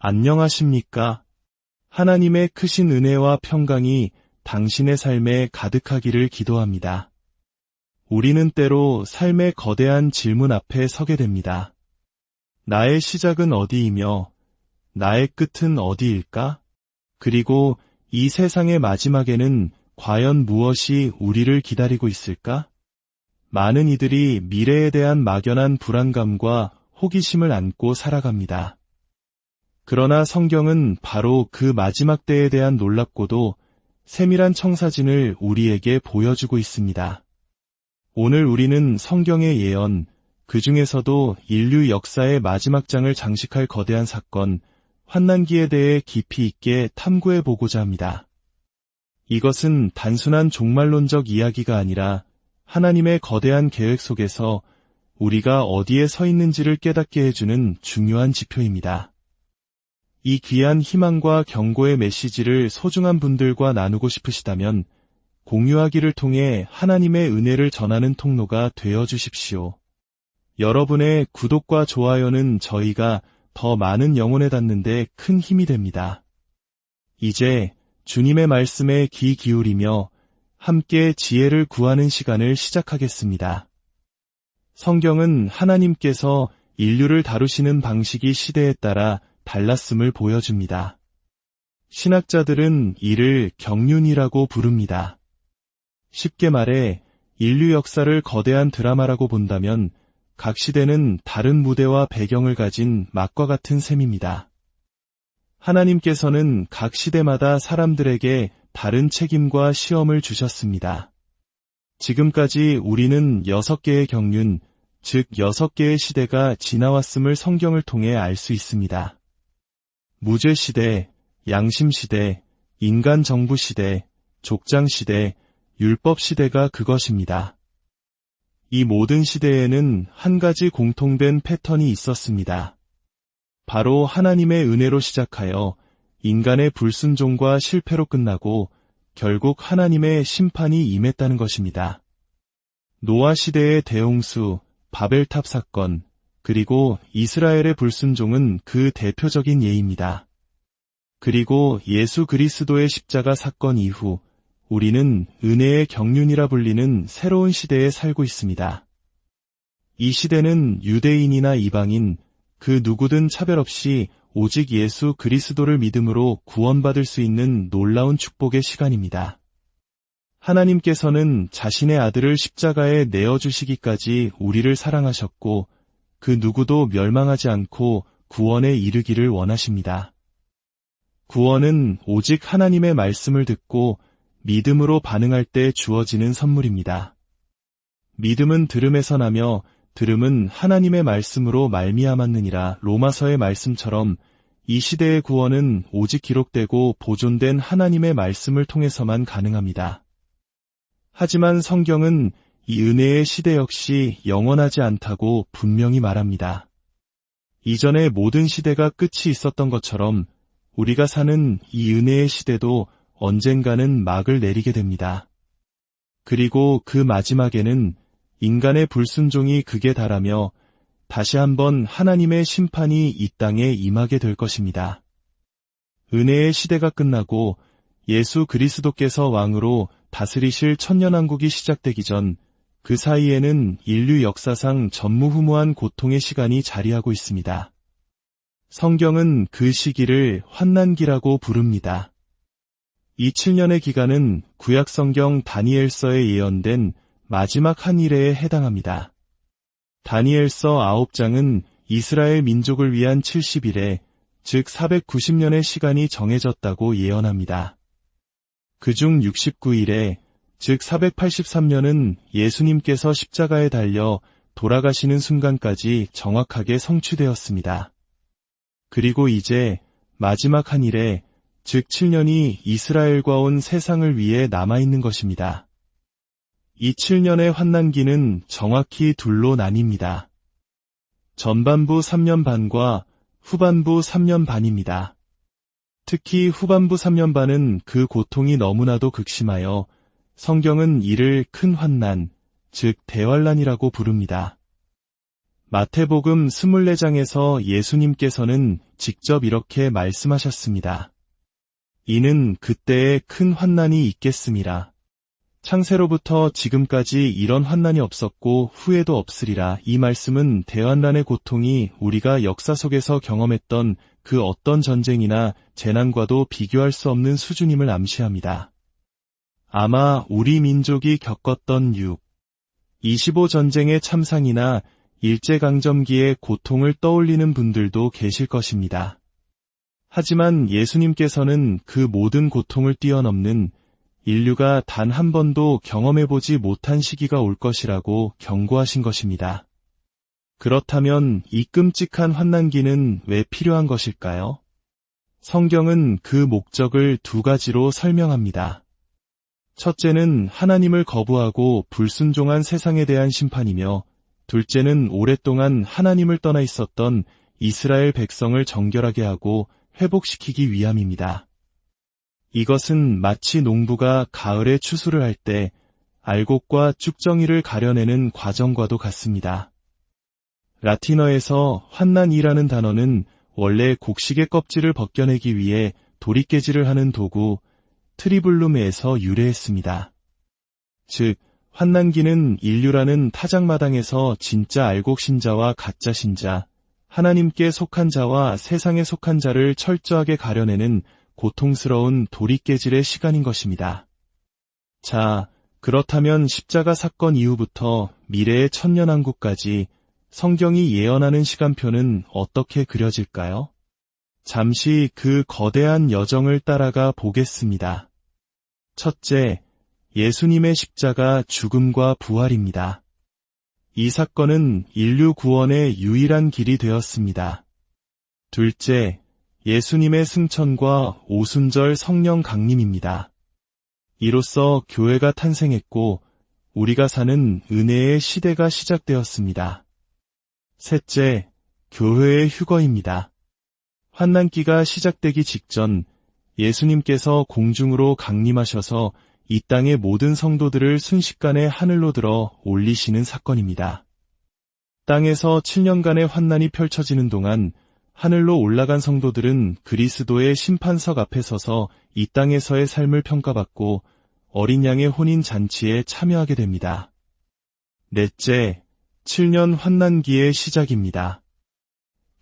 안녕하십니까? 하나님의 크신 은혜와 평강이 당신의 삶에 가득하기를 기도합니다. 우리는 때로 삶의 거대한 질문 앞에 서게 됩니다. 나의 시작은 어디이며 나의 끝은 어디일까? 그리고 이 세상의 마지막에는 과연 무엇이 우리를 기다리고 있을까? 많은 이들이 미래에 대한 막연한 불안감과 호기심을 안고 살아갑니다. 그러나 성경은 바로 그 마지막 때에 대한 놀랍고도 세밀한 청사진을 우리에게 보여주고 있습니다. 오늘 우리는 성경의 예언, 그 중에서도 인류 역사의 마지막 장을 장식할 거대한 사건, 환난기에 대해 깊이 있게 탐구해보고자 합니다. 이것은 단순한 종말론적 이야기가 아니라 하나님의 거대한 계획 속에서 우리가 어디에 서 있는지를 깨닫게 해주는 중요한 지표입니다. 이 귀한 희망과 경고의 메시지를 소중한 분들과 나누고 싶으시다면 공유하기를 통해 하나님의 은혜를 전하는 통로가 되어 주십시오. 여러분의 구독과 좋아요는 저희가 더 많은 영혼에 닿는 데 큰 힘이 됩니다. 이제 주님의 말씀에 귀 기울이며 함께 지혜를 구하는 시간을 시작하겠습니다. 성경은 하나님께서 인류를 다루시는 방식이 시대에 따라 달랐음을 보여줍니다. 신학자들은 이를 경륜이라고 부릅니다. 쉽게 말해 인류 역사를 거대한 드라마라고 본다면 각 시대는 다른 무대와 배경을 가진 막과 같은 셈입니다. 하나님께서는 각 시대마다 사람들에게 다른 책임과 시험을 주셨습니다. 지금까지 우리는 6개의 경륜, 즉 6개의 시대가 지나왔음을 성경을 통해 알 수 있습니다. 무죄시대, 양심시대, 인간정부시대, 족장시대, 율법시대가 그것입니다. 이 모든 시대에는 한 가지 공통된 패턴이 있었습니다. 바로 하나님의 은혜로 시작하여 인간의 불순종과 실패로 끝나고 결국 하나님의 심판이 임했다는 것입니다. 노아 시대의 대홍수, 바벨탑 사건, 그리고 이스라엘의 불순종은 그 대표적인 예입니다. 그리고 예수 그리스도의 십자가 사건 이후 우리는 은혜의 경륜이라 불리는 새로운 시대에 살고 있습니다. 이 시대는 유대인이나 이방인, 그 누구든 차별 없이 오직 예수 그리스도를 믿음으로 구원받을 수 있는 놀라운 축복의 시간입니다. 하나님께서는 자신의 아들을 십자가에 내어주시기까지 우리를 사랑하셨고 그 누구도 멸망하지 않고 구원에 이르기를 원하십니다. 구원은 오직 하나님의 말씀을 듣고 믿음으로 반응할 때 주어지는 선물입니다. 믿음은 들음에서 나며 들음은 하나님의 말씀으로 말미암았느니라 로마서의 말씀처럼 이 시대의 구원은 오직 기록되고 보존된 하나님의 말씀을 통해서만 가능합니다. 하지만 성경은 이 은혜의 시대 역시 영원하지 않다고 분명히 말합니다. 이전의 모든 시대가 끝이 있었던 것처럼 우리가 사는 이 은혜의 시대도 언젠가는 막을 내리게 됩니다. 그리고 그 마지막에는 인간의 불순종이 극에 달하며 다시 한번 하나님의 심판이 이 땅에 임하게 될 것입니다. 은혜의 시대가 끝나고 예수 그리스도께서 왕으로 다스리실 천년왕국이 시작되기 전 그 사이에는 인류 역사상 전무후무한 고통의 시간이 자리하고 있습니다. 성경은 그 시기를 환난기라고 부릅니다. 이 7년의 기간은 구약성경 다니엘서에 예언된 마지막 한 일에 해당합니다. 다니엘서 9장은 이스라엘 민족을 위한 70일에 즉 490년의 시간이 정해졌다고 예언합니다. 그중 69일에 즉 483년은 예수님께서 십자가에 달려 돌아가시는 순간까지 정확하게 성취되었습니다. 그리고 이제 마지막 한 일에 즉 7년이 이스라엘과 온 세상을 위해 남아있는 것입니다. 이 7년의 환난기는 정확히 둘로 나뉩니다. 전반부 3년 반과 후반부 3년 반입니다. 특히 후반부 3년 반은 그 고통이 너무나도 극심하여 성경은 이를 큰 환난, 즉 대환란이라고 부릅니다. 마태복음 24장에서 예수님께서는 직접 이렇게 말씀하셨습니다. 이는 그때에 큰 환난이 있겠음이라. 창세로부터 지금까지 이런 환난이 없었고 후에도 없으리라. 이 말씀은 대환란의 고통이 우리가 역사 속에서 경험했던 그 어떤 전쟁이나 재난과도 비교할 수 없는 수준임을 암시합니다. 아마 우리 민족이 겪었던 6.25 전쟁의 참상이나 일제강점기의 고통을 떠올리는 분들도 계실 것입니다. 하지만 예수님께서는 그 모든 고통을 뛰어넘는 인류가 단 한 번도 경험해보지 못한 시기가 올 것이라고 경고하신 것입니다. 그렇다면 이 끔찍한 환난기는 왜 필요한 것일까요? 성경은 그 목적을 두 가지로 설명합니다. 첫째는 하나님을 거부하고 불순종한 세상에 대한 심판이며, 둘째는 오랫동안 하나님을 떠나 있었던 이스라엘 백성을 정결하게 하고 회복시키기 위함입니다. 이것은 마치 농부가 가을에 추수를 할 때 알곡과 쭉정이를 가려내는 과정과도 같습니다. 라틴어에서 환난이라는 단어는 원래 곡식의 껍질을 벗겨내기 위해 도리깨질을 하는 도구 트리블룸에서 유래했습니다. 즉, 환난기는 인류라는 타작마당에서 진짜 알곡 신자와 가짜 신자, 하나님께 속한 자와 세상에 속한 자를 철저하게 가려내는 고통스러운 도리깨질의 시간인 것입니다. 자, 그렇다면 십자가 사건 이후부터 미래의 천년왕국까지 성경이 예언하는 시간표는 어떻게 그려질까요? 잠시 그 거대한 여정을 따라가 보겠습니다. 첫째, 예수님의 십자가 죽음과 부활입니다. 이 사건은 인류 구원의 유일한 길이 되었습니다. 둘째, 예수님의 승천과 오순절 성령 강림입니다. 이로써 교회가 탄생했고 우리가 사는 은혜의 시대가 시작되었습니다. 셋째, 교회의 휴거입니다. 환난기가 시작되기 직전 예수님께서 공중으로 강림하셔서 이 땅의 모든 성도들을 순식간에 하늘로 들어 올리시는 사건입니다. 땅에서 7년간의 환난이 펼쳐지는 동안 하늘로 올라간 성도들은 그리스도의 심판석 앞에 서서 이 땅에서의 삶을 평가받고 어린 양의 혼인 잔치에 참여하게 됩니다. 넷째, 7년 환난기의 시작입니다.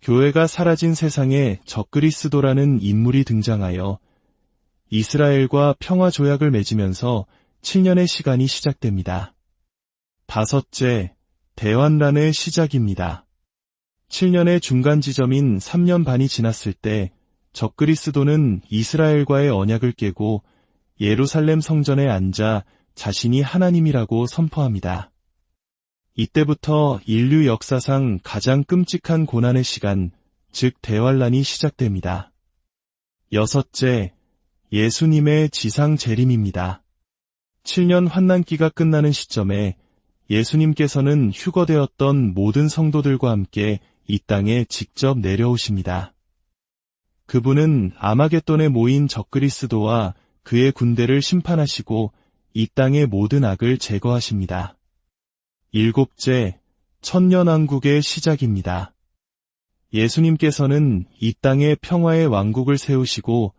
교회가 사라진 세상에 적그리스도라는 인물이 등장하여 이스라엘과 평화 조약을 맺으면서 7년의 시간이 시작됩니다. 다섯째, 대환란의 시작입니다. 7년의 중간 지점인 3년 반이 지났을 때 적그리스도는 이스라엘과의 언약을 깨고 예루살렘 성전에 앉아 자신이 하나님이라고 선포합니다. 이때부터 인류 역사상 가장 끔찍한 고난의 시간, 즉 대환란이 시작됩니다. 여섯째, 예수님의 지상 재림입니다. 7년 환난기가 끝나는 시점에 예수님께서는 휴거되었던 모든 성도들과 함께 이 땅에 직접 내려오십니다. 그분은 아마겟돈에 모인 적그리스도와 그의 군대를 심판하시고 이 땅의 모든 악을 제거하십니다. 일곱째, 천년왕국의 시작입니다. 예수님께서는 이 땅에 평화의 왕국을 세우시고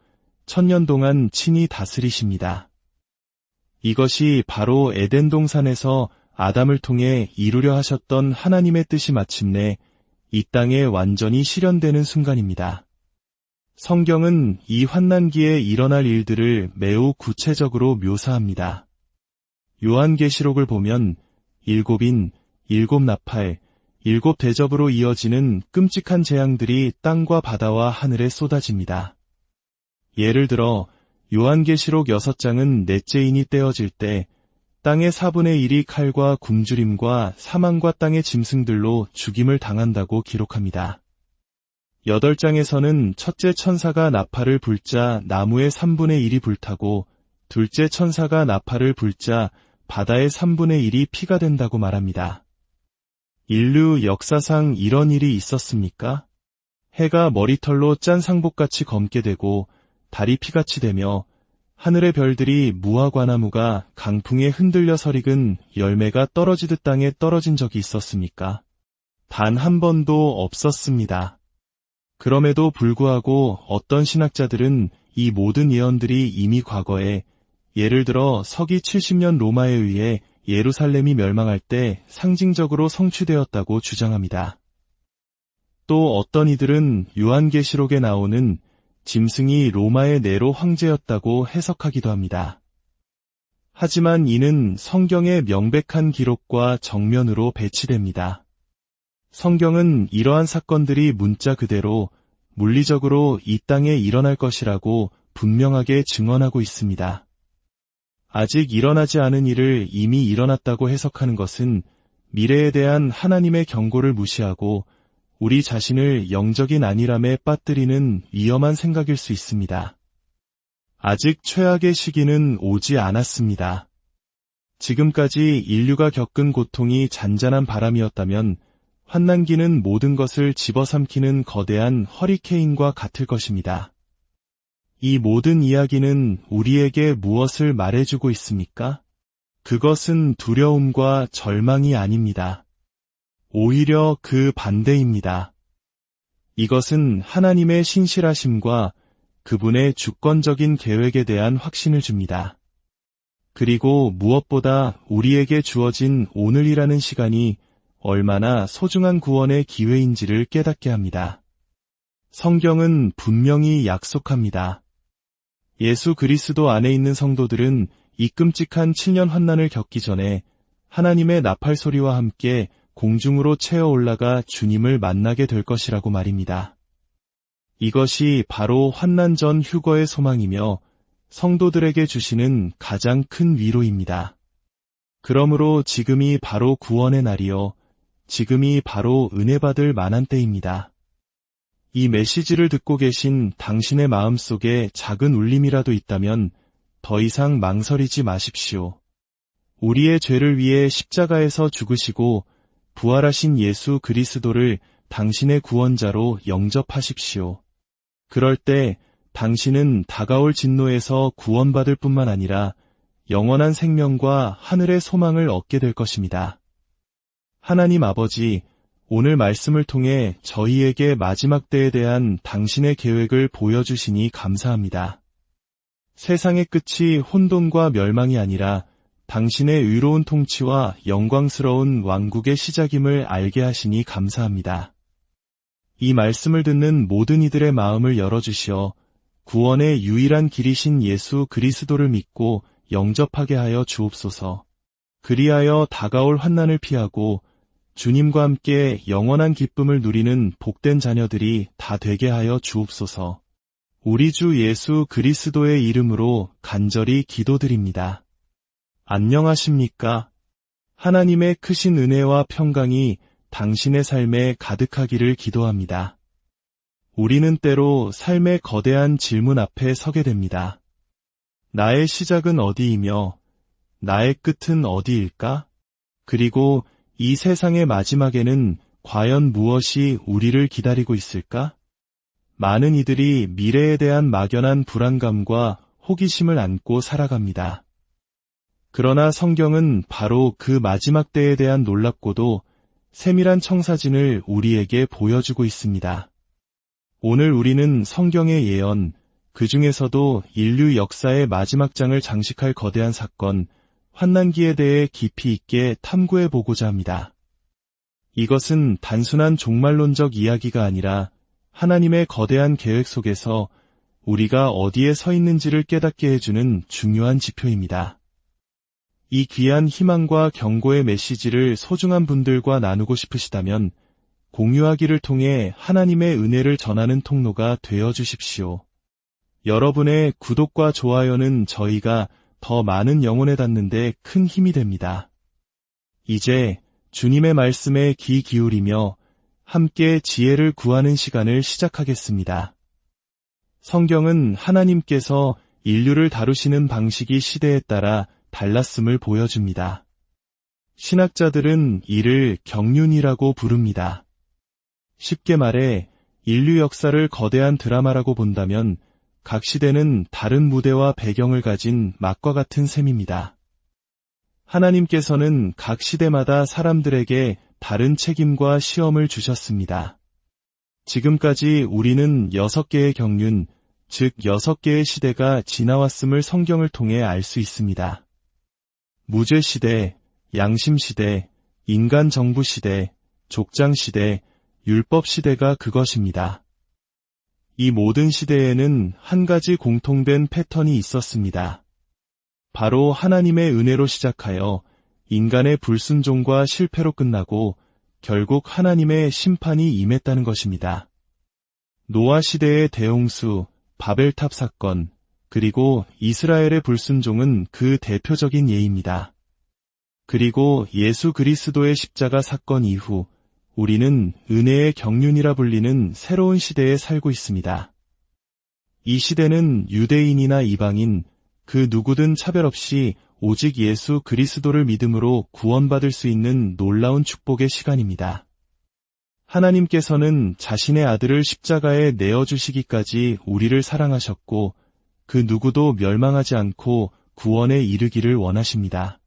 1000년 동안 친히 다스리십니다. 이것이 바로 에덴 동산에서 아담을 통해 이루려 하셨던 하나님의 뜻이 마침내 이 땅에 완전히 실현되는 순간입니다. 성경은 이 환난기에 일어날 일들을 매우 구체적으로 묘사합니다. 요한계시록을 보면 7인, 7나팔, 7대접으로 이어지는 끔찍한 재앙들이 땅과 바다와 하늘에 쏟아집니다. 예를 들어 요한계시록 6장은 넷째 인이 떼어질 때 땅의 4분의 1이 칼과 굶주림과 사망과 땅의 짐승들로 죽임을 당한다고 기록합니다. 8장에서는 첫째 천사가 나팔을 불자 나무의 3분의 1이 불타고 둘째 천사가 나팔을 불자 바다의 3분의 1이 피가 된다고 말합니다. 인류 역사상 이런 일이 있었습니까? 해가 머리털로 짠 상복같이 검게 되고 달이 피같이 되며 하늘의 별들이 무화과나무가 강풍에 흔들려 설익은 열매가 떨어지듯 땅에 떨어진 적이 있었습니까? 단 한 번도 없었습니다. 그럼에도 불구하고 어떤 신학자들은 이 모든 예언들이 이미 과거에, 예를 들어 서기 70년 로마에 의해 예루살렘이 멸망할 때 상징적으로 성취되었다고 주장합니다. 또 어떤 이들은 요한계시록에 나오는 짐승이 로마의 네로 황제였다고 해석하기도 합니다. 하지만 이는 성경의 명백한 기록과 정면으로 배치됩니다. 성경은 이러한 사건들이 문자 그대로 물리적으로 이 땅에 일어날 것이라고 분명하게 증언하고 있습니다. 아직 일어나지 않은 일을 이미 일어났다고 해석하는 것은 미래에 대한 하나님의 경고를 무시하고 우리 자신을 영적인 안일함에 빠뜨리는 위험한 생각일 수 있습니다. 아직 최악의 시기는 오지 않았습니다. 지금까지 인류가 겪은 고통이 잔잔한 바람이었다면 환난기는 모든 것을 집어삼키는 거대한 허리케인과 같을 것입니다. 이 모든 이야기는 우리에게 무엇을 말해주고 있습니까? 그것은 두려움과 절망이 아닙니다. 오히려 그 반대입니다. 이것은 하나님의 신실하심과 그분의 주권적인 계획에 대한 확신을 줍니다. 그리고 무엇보다 우리에게 주어진 오늘이라는 시간이 얼마나 소중한 구원의 기회인지를 깨닫게 합니다. 성경은 분명히 약속합니다. 예수 그리스도 안에 있는 성도들은 이 끔찍한 7년 환난을 겪기 전에 하나님의 나팔 소리와 함께 공중으로 채어 올라가 주님을 만나게 될 것이라고 말입니다. 이것이 바로 환난 전 휴거의 소망이며 성도들에게 주시는 가장 큰 위로입니다. 그러므로 지금이 바로 구원의 날이요, 지금이 바로 은혜 받을 만한 때입니다. 이 메시지를 듣고 계신 당신의 마음속에 작은 울림이라도 있다면 더 이상 망설이지 마십시오. 우리의 죄를 위해 십자가에서 죽으시고 부활하신 예수 그리스도를 당신의 구원자로 영접하십시오. 그럴 때 당신은 다가올 진노에서 구원받을 뿐만 아니라 영원한 생명과 하늘의 소망을 얻게 될 것입니다. 하나님 아버지, 오늘 말씀을 통해 저희에게 마지막 때에 대한 당신의 계획을 보여주시니 감사합니다. 세상의 끝이 혼돈과 멸망이 아니라 당신의 의로운 통치와 영광스러운 왕국의 시작임을 알게 하시니 감사합니다. 이 말씀을 듣는 모든 이들의 마음을 열어주시어 구원의 유일한 길이신 예수 그리스도를 믿고 영접하게 하여 주옵소서. 그리하여 다가올 환난을 피하고 주님과 함께 영원한 기쁨을 누리는 복된 자녀들이 다 되게 하여 주옵소서. 우리 주 예수 그리스도의 이름으로 간절히 기도드립니다. 안녕하십니까? 하나님의 크신 은혜와 평강이 당신의 삶에 가득하기를 기도합니다. 우리는 때로 삶의 거대한 질문 앞에 서게 됩니다. 나의 시작은 어디이며 나의 끝은 어디일까? 그리고 이 세상의 마지막에는 과연 무엇이 우리를 기다리고 있을까? 많은 이들이 미래에 대한 막연한 불안감과 호기심을 안고 살아갑니다. 그러나 성경은 바로 그 마지막 때에 대한 놀랍고도 세밀한 청사진을 우리에게 보여주고 있습니다. 오늘 우리는 성경의 예언, 그 중에서도 인류 역사의 마지막 장을 장식할 거대한 사건, 환난기에 대해 깊이 있게 탐구해보고자 합니다. 이것은 단순한 종말론적 이야기가 아니라 하나님의 거대한 계획 속에서 우리가 어디에 서 있는지를 깨닫게 해주는 중요한 지표입니다. 이 귀한 희망과 경고의 메시지를 소중한 분들과 나누고 싶으시다면 공유하기를 통해 하나님의 은혜를 전하는 통로가 되어 주십시오. 여러분의 구독과 좋아요는 저희가 더 많은 영혼에 닿는데 큰 힘이 됩니다. 이제 주님의 말씀에 귀 기울이며 함께 지혜를 구하는 시간을 시작하겠습니다. 성경은 하나님께서 인류를 다루시는 방식이 시대에 따라 달랐음을 보여줍니다. 신학자들은 이를 경륜이라고 부릅니다. 쉽게 말해 인류 역사를 거대한 드라마라고 본다면 각 시대는 다른 무대와 배경을 가진 막과 같은 셈입니다. 하나님께서는 각 시대마다 사람들에게 다른 책임과 시험을 주셨습니다. 지금까지 우리는 6개의 경륜, 즉 6개의 시대가 지나왔음을 성경을 통해 알 수 있습니다. 무죄시대, 양심시대, 인간정부시대, 족장시대, 율법시대가 그것입니다. 이 모든 시대에는 한 가지 공통된 패턴이 있었습니다. 바로 하나님의 은혜로 시작하여 인간의 불순종과 실패로 끝나고 결국 하나님의 심판이 임했다는 것입니다. 노아 시대의 대홍수, 바벨탑 사건, 그리고 이스라엘의 불순종은 그 대표적인 예입니다. 그리고 예수 그리스도의 십자가 사건 이후 우리는 은혜의 경륜이라 불리는 새로운 시대에 살고 있습니다. 이 시대는 유대인이나 이방인, 그 누구든 차별 없이 오직 예수 그리스도를 믿음으로 구원받을 수 있는 놀라운 축복의 시간입니다. 하나님께서는 자신의 아들을 십자가에 내어주시기까지 우리를 사랑하셨고 그 누구도 멸망하지 않고 구원에 이르기를 원하십니다.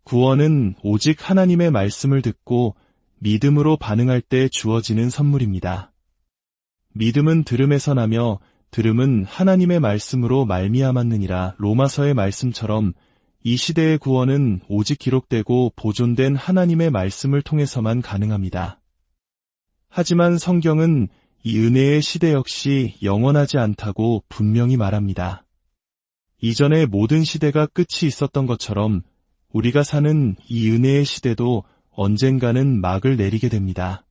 구원은 오직 하나님의 말씀을 듣고 믿음으로 반응할 때 주어지는 선물입니다. 믿음은 들음에서 나며 들음은 하나님의 말씀으로 말미암았느니라. 로마서의 말씀처럼 이 시대의 구원은 오직 기록되고 보존된 하나님의 말씀을 통해서만 가능합니다. 하지만 성경은 이 은혜의 시대 역시 영원하지 않다고 분명히 말합니다. 이전의 모든 시대가 끝이 있었던 것처럼 우리가 사는 이 은혜의 시대도 언젠가는 막을 내리게 됩니다.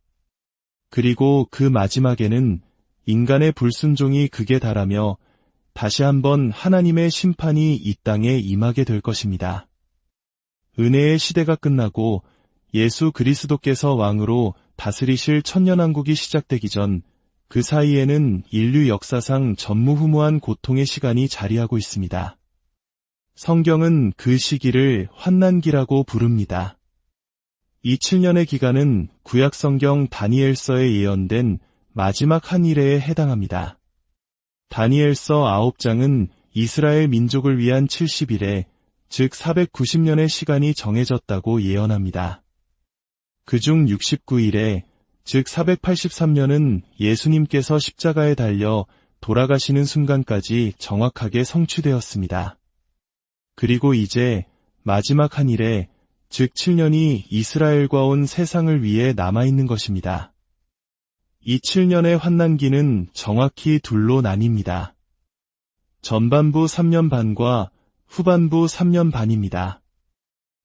그리고 그 마지막에는 인간의 불순종이 극에 달하며 다시 한번 하나님의 심판이 이 땅에 임하게 될 것입니다. 은혜의 시대가 끝나고 예수 그리스도께서 왕으로 다스리실 천년왕국이 시작되기 전 그 사이에는 인류 역사상 전무후무한 고통의 시간이 자리하고 있습니다. 성경은 그 시기를 환난기라고 부릅니다. 이 7년의 기간은 구약성경 다니엘서에 예언된 마지막 한 일에 해당합니다. 다니엘서 9장은 이스라엘 민족을 위한 70일에, 즉 490년의 시간이 정해졌다고 예언합니다. 그중 69일에, 즉 483년은 예수님께서 십자가에 달려 돌아가시는 순간까지 정확하게 성취되었습니다. 그리고 이제 마지막 한 일에, 즉 7년이 이스라엘과 온 세상을 위해 남아있는 것입니다. 이 7년의 환난기는 정확히 둘로 나뉩니다. 전반부 3년 반과 후반부 3년 반입니다.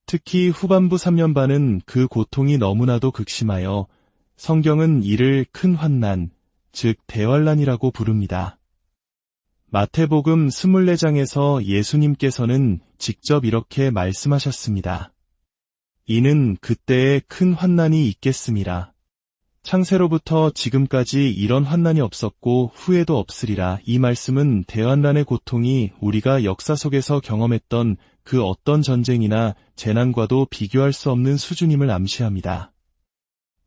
특히 후반부 3년 반은 그 고통이 너무나도 극심하여 성경은 이를 큰 환난, 즉 대환란이라고 부릅니다. 마태복음 24장에서 예수님께서는 직접 이렇게 말씀하셨습니다. 이는 그때에 큰 환난이 있겠음이라. 창세로부터 지금까지 이런 환난이 없었고 후에도 없으리라. 이 말씀은 대환란의 고통이 우리가 역사 속에서 경험했던 그 어떤 전쟁이나 재난과도 비교할 수 없는 수준임을 암시합니다.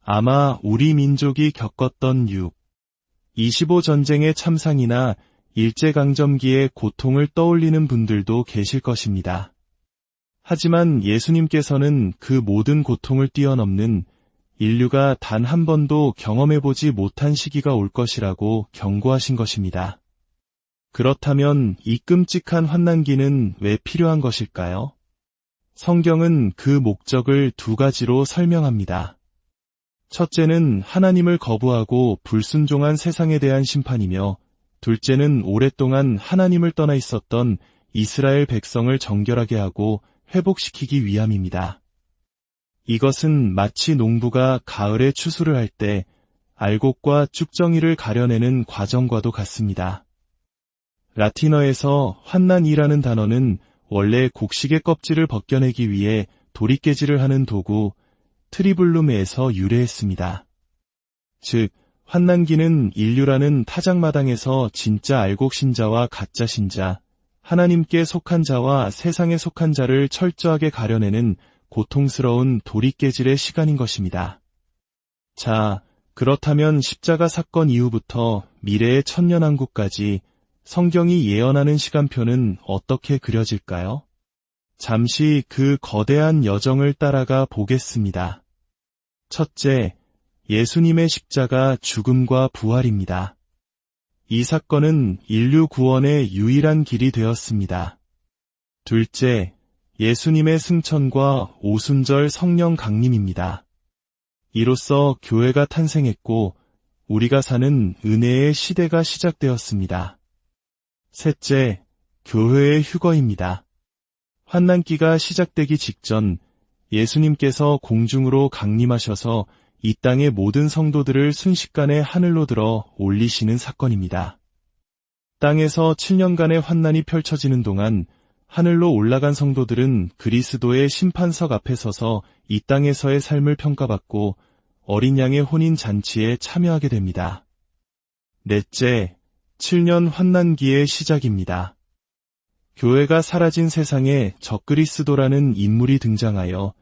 아마 우리 민족이 겪었던 6.25 전쟁의 참상이나 일제강점기의 고통을 떠올리는 분들도 계실 것입니다. 하지만 예수님께서는 그 모든 고통을 뛰어넘는 인류가 단 한 번도 경험해보지 못한 시기가 올 것이라고 경고하신 것입니다. 그렇다면 이 끔찍한 환난기는 왜 필요한 것일까요? 성경은 그 목적을 두 가지로 설명합니다. 첫째는 하나님을 거부하고 불순종한 세상에 대한 심판이며, 둘째는 오랫동안 하나님을 떠나 있었던 이스라엘 백성을 정결하게 하고 회복시키기 위함입니다. 이것은 마치 농부가 가을에 추수를 할 때 알곡과 쭉정이를 가려내는 과정과도 같습니다. 라틴어에서 환난이라는 단어는 원래 곡식의 껍질을 벗겨내기 위해 도리깨질을 하는 도구 트리블룸에서 유래했습니다. 즉, 환난기는 인류라는 타작마당에서 진짜 알곡 신자와 가짜 신자, 하나님께 속한 자와 세상에 속한 자를 철저하게 가려내는 고통스러운 도리깨질의 시간인 것입니다. 자, 그렇다면 십자가 사건 이후부터 미래의 천년왕국까지 성경이 예언하는 시간표는 어떻게 그려질까요? 잠시 그 거대한 여정을 따라가 보겠습니다. 첫째, 예수님의 십자가 죽음과 부활입니다. 이 사건은 인류 구원의 유일한 길이 되었습니다. 둘째, 예수님의 승천과 오순절 성령 강림입니다. 이로써 교회가 탄생했고 우리가 사는 은혜의 시대가 시작되었습니다. 셋째, 교회의 휴거입니다. 환난기가 시작되기 직전 예수님께서 공중으로 강림하셔서 이 땅의 모든 성도들을 순식간에 하늘로 들어 올리시는 사건입니다. 땅에서 7년간의 환난이 펼쳐지는 동안 하늘로 올라간 성도들은 그리스도의 심판석 앞에 서서 이 땅에서의 삶을 평가받고 어린 양의 혼인 잔치에 참여하게 됩니다. 넷째, 7년 환난기의 시작입니다. 교회가 사라진 세상에 적그리스도라는 인물이 등장하여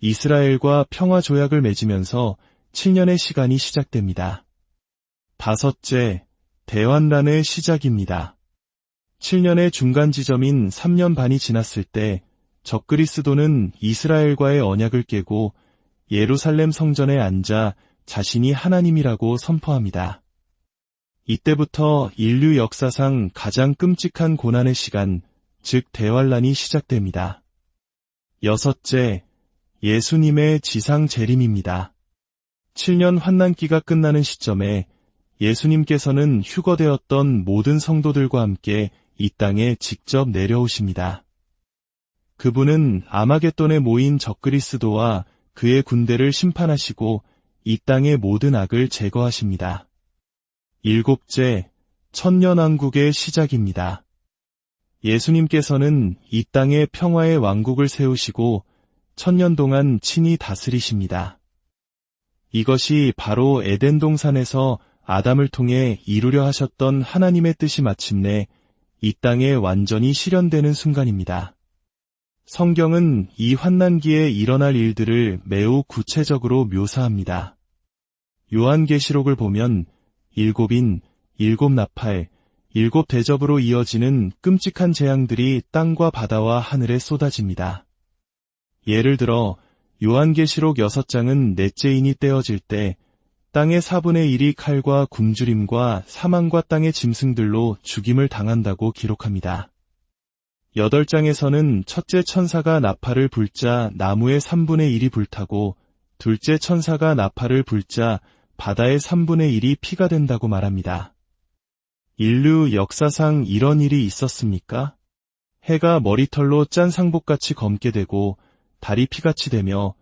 이스라엘과 평화 조약을 맺으면서 7년의 시간이 시작됩니다. 다섯째, 대환란의 시작입니다. 7년의 중간 지점인 3년 반이 지났을 때 적그리스도는 이스라엘과의 언약을 깨고 예루살렘 성전에 앉아 자신이 하나님이라고 선포합니다. 이때부터 인류 역사상 가장 끔찍한 고난의 시간, 즉 대환란이 시작됩니다. 여섯째, 예수님의 지상 재림입니다. 7년 환난기가 끝나는 시점에 예수님께서는 휴거되었던 모든 성도들과 함께 이 땅에 직접 내려오십니다. 그분은 아마겟돈에 모인 적그리스도와 그의 군대를 심판하시고 이 땅의 모든 악을 제거하십니다. 일곱째, 천년왕국의 시작입니다. 예수님께서는 이 땅에 평화의 왕국을 세우시고 1000년 동안 친히 다스리십니다. 이것이 바로 에덴 동산에서 아담을 통해 이루려 하셨던 하나님의 뜻이 마침내 이 땅에 완전히 실현되는 순간입니다. 성경은 이 환난기에 일어날 일들을 매우 구체적으로 묘사합니다. 요한계시록을 보면 7인, 7나팔, 7대접으로 이어지는 끔찍한 재앙들이 땅과 바다와 하늘에 쏟아집니다. 예를 들어 요한계시록 6장은 넷째 인이 떼어질 때 땅의 4분의 1이 칼과 굶주림과 사망과 땅의 짐승들로 죽임을 당한다고 기록합니다. 8장에서는 첫째 천사가 나팔을 불자 나무의 3분의 1이 불타고 둘째 천사가 나팔을 불자 바다의 3분의 1이 피가 된다고 말합니다. 인류 역사상 이런 일이 있었습니까? 해가 머리털로 짠 상복같이 검게 되고 달이 피같이 되며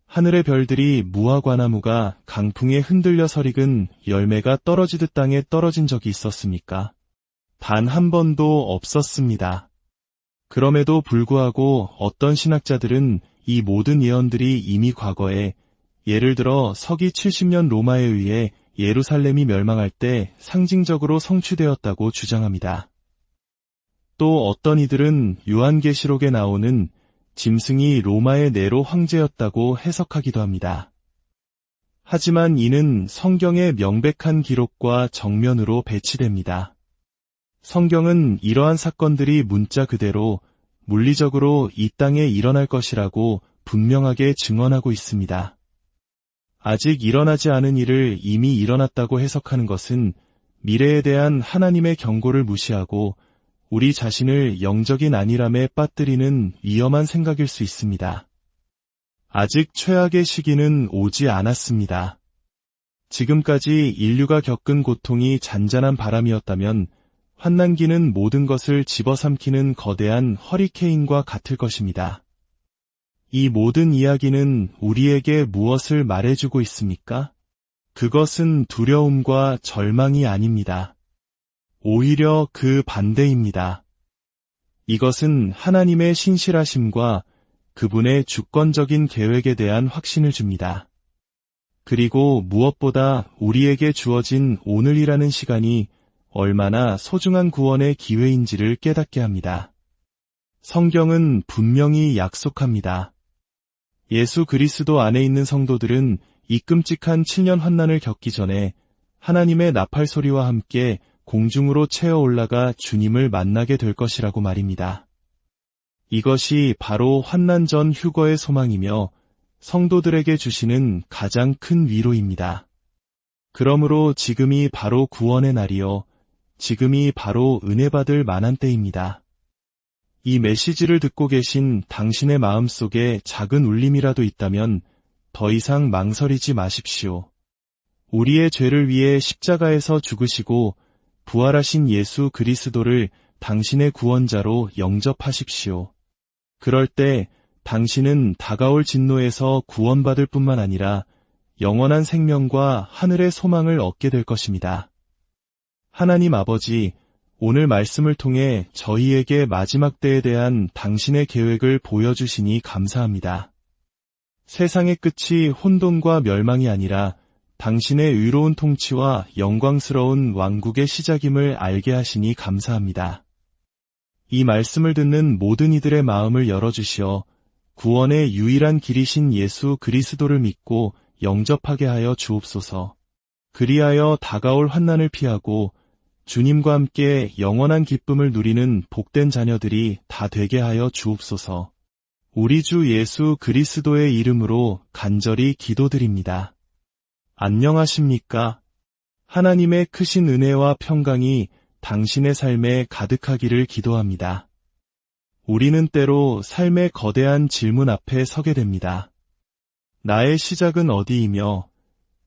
하늘의 별들이 무화과나무가 강풍에 흔들려 설익은 열매가 떨어지듯 땅에 떨어진 적이 있었습니까? 단 한 번도 없었습니다. 그럼에도 불구하고 어떤 신학자들은 이 모든 예언들이 이미 과거에 예를 들어 서기 70년 로마에 의해 예루살렘이 멸망할 때 상징적으로 성취되었다고 주장합니다. 또 어떤 이들은 요한계시록에 나오는 짐승이 로마의 네로 황제였다고 해석하기도 합니다. 하지만 이는 성경의 명백한 기록과 정면으로 배치됩니다. 성경은 이러한 사건들이 문자 그대로 물리적으로 이 땅에 일어날 것이라고 분명하게 증언하고 있습니다. 아직 일어나지 않은 일을 이미 일어났다고 해석하는 것은 미래에 대한 하나님의 경고를 무시하고 우리 자신을 영적인 안일함에 빠뜨리는 위험한 생각일 수 있습니다. 아직 최악의 시기는 오지 않았습니다. 지금까지 인류가 겪은 고통이 잔잔한 바람이었다면 환난기는 모든 것을 집어삼키는 거대한 허리케인과 같을 것입니다. 이 모든 이야기는 우리에게 무엇을 말해주고 있습니까? 그것은 두려움과 절망이 아닙니다. 오히려 그 반대입니다. 이것은 하나님의 신실하심과 그분의 주권적인 계획에 대한 확신을 줍니다. 그리고 무엇보다 우리에게 주어진 오늘이라는 시간이 얼마나 소중한 구원의 기회인지를 깨닫게 합니다. 성경은 분명히 약속합니다. 예수 그리스도 안에 있는 성도들은 이 끔찍한 7년 환난을 겪기 전에 하나님의 나팔 소리와 함께 공중으로 채어 올라가 주님을 만나게 될 것이라고 말입니다. 이것이 바로 환난 전 휴거의 소망이며 성도들에게 주시는 가장 큰 위로입니다. 그러므로 지금이 바로 구원의 날이요, 지금이 바로 은혜 받을 만한 때입니다. 이 메시지를 듣고 계신 당신의 마음속에 작은 울림이라도 있다면 더 이상 망설이지 마십시오. 우리의 죄를 위해 십자가에서 죽으시고 부활하신 예수 그리스도를 당신의 구원자로 영접하십시오. 그럴 때 당신은 다가올 진노에서 구원받을 뿐만 아니라 영원한 생명과 하늘의 소망을 얻게 될 것입니다. 하나님 아버지, 오늘 말씀을 통해 저희에게 마지막 때에 대한 당신의 계획을 보여주시니 감사합니다. 세상의 끝이 혼돈과 멸망이 아니라 당신의 의로운 통치와 영광스러운 왕국의 시작임을 알게 하시니 감사합니다. 이 말씀을 듣는 모든 이들의 마음을 열어주시어 구원의 유일한 길이신 예수 그리스도를 믿고 영접하게 하여 주옵소서. 그리하여 다가올 환난을 피하고 주님과 함께 영원한 기쁨을 누리는 복된 자녀들이 다 되게 하여 주옵소서. 우리 주 예수 그리스도의 이름으로 간절히 기도드립니다. 안녕하십니까? 하나님의 크신 은혜와 평강이 당신의 삶에 가득하기를 기도합니다. 우리는 때로 삶의 거대한 질문 앞에 서게 됩니다. 나의 시작은 어디이며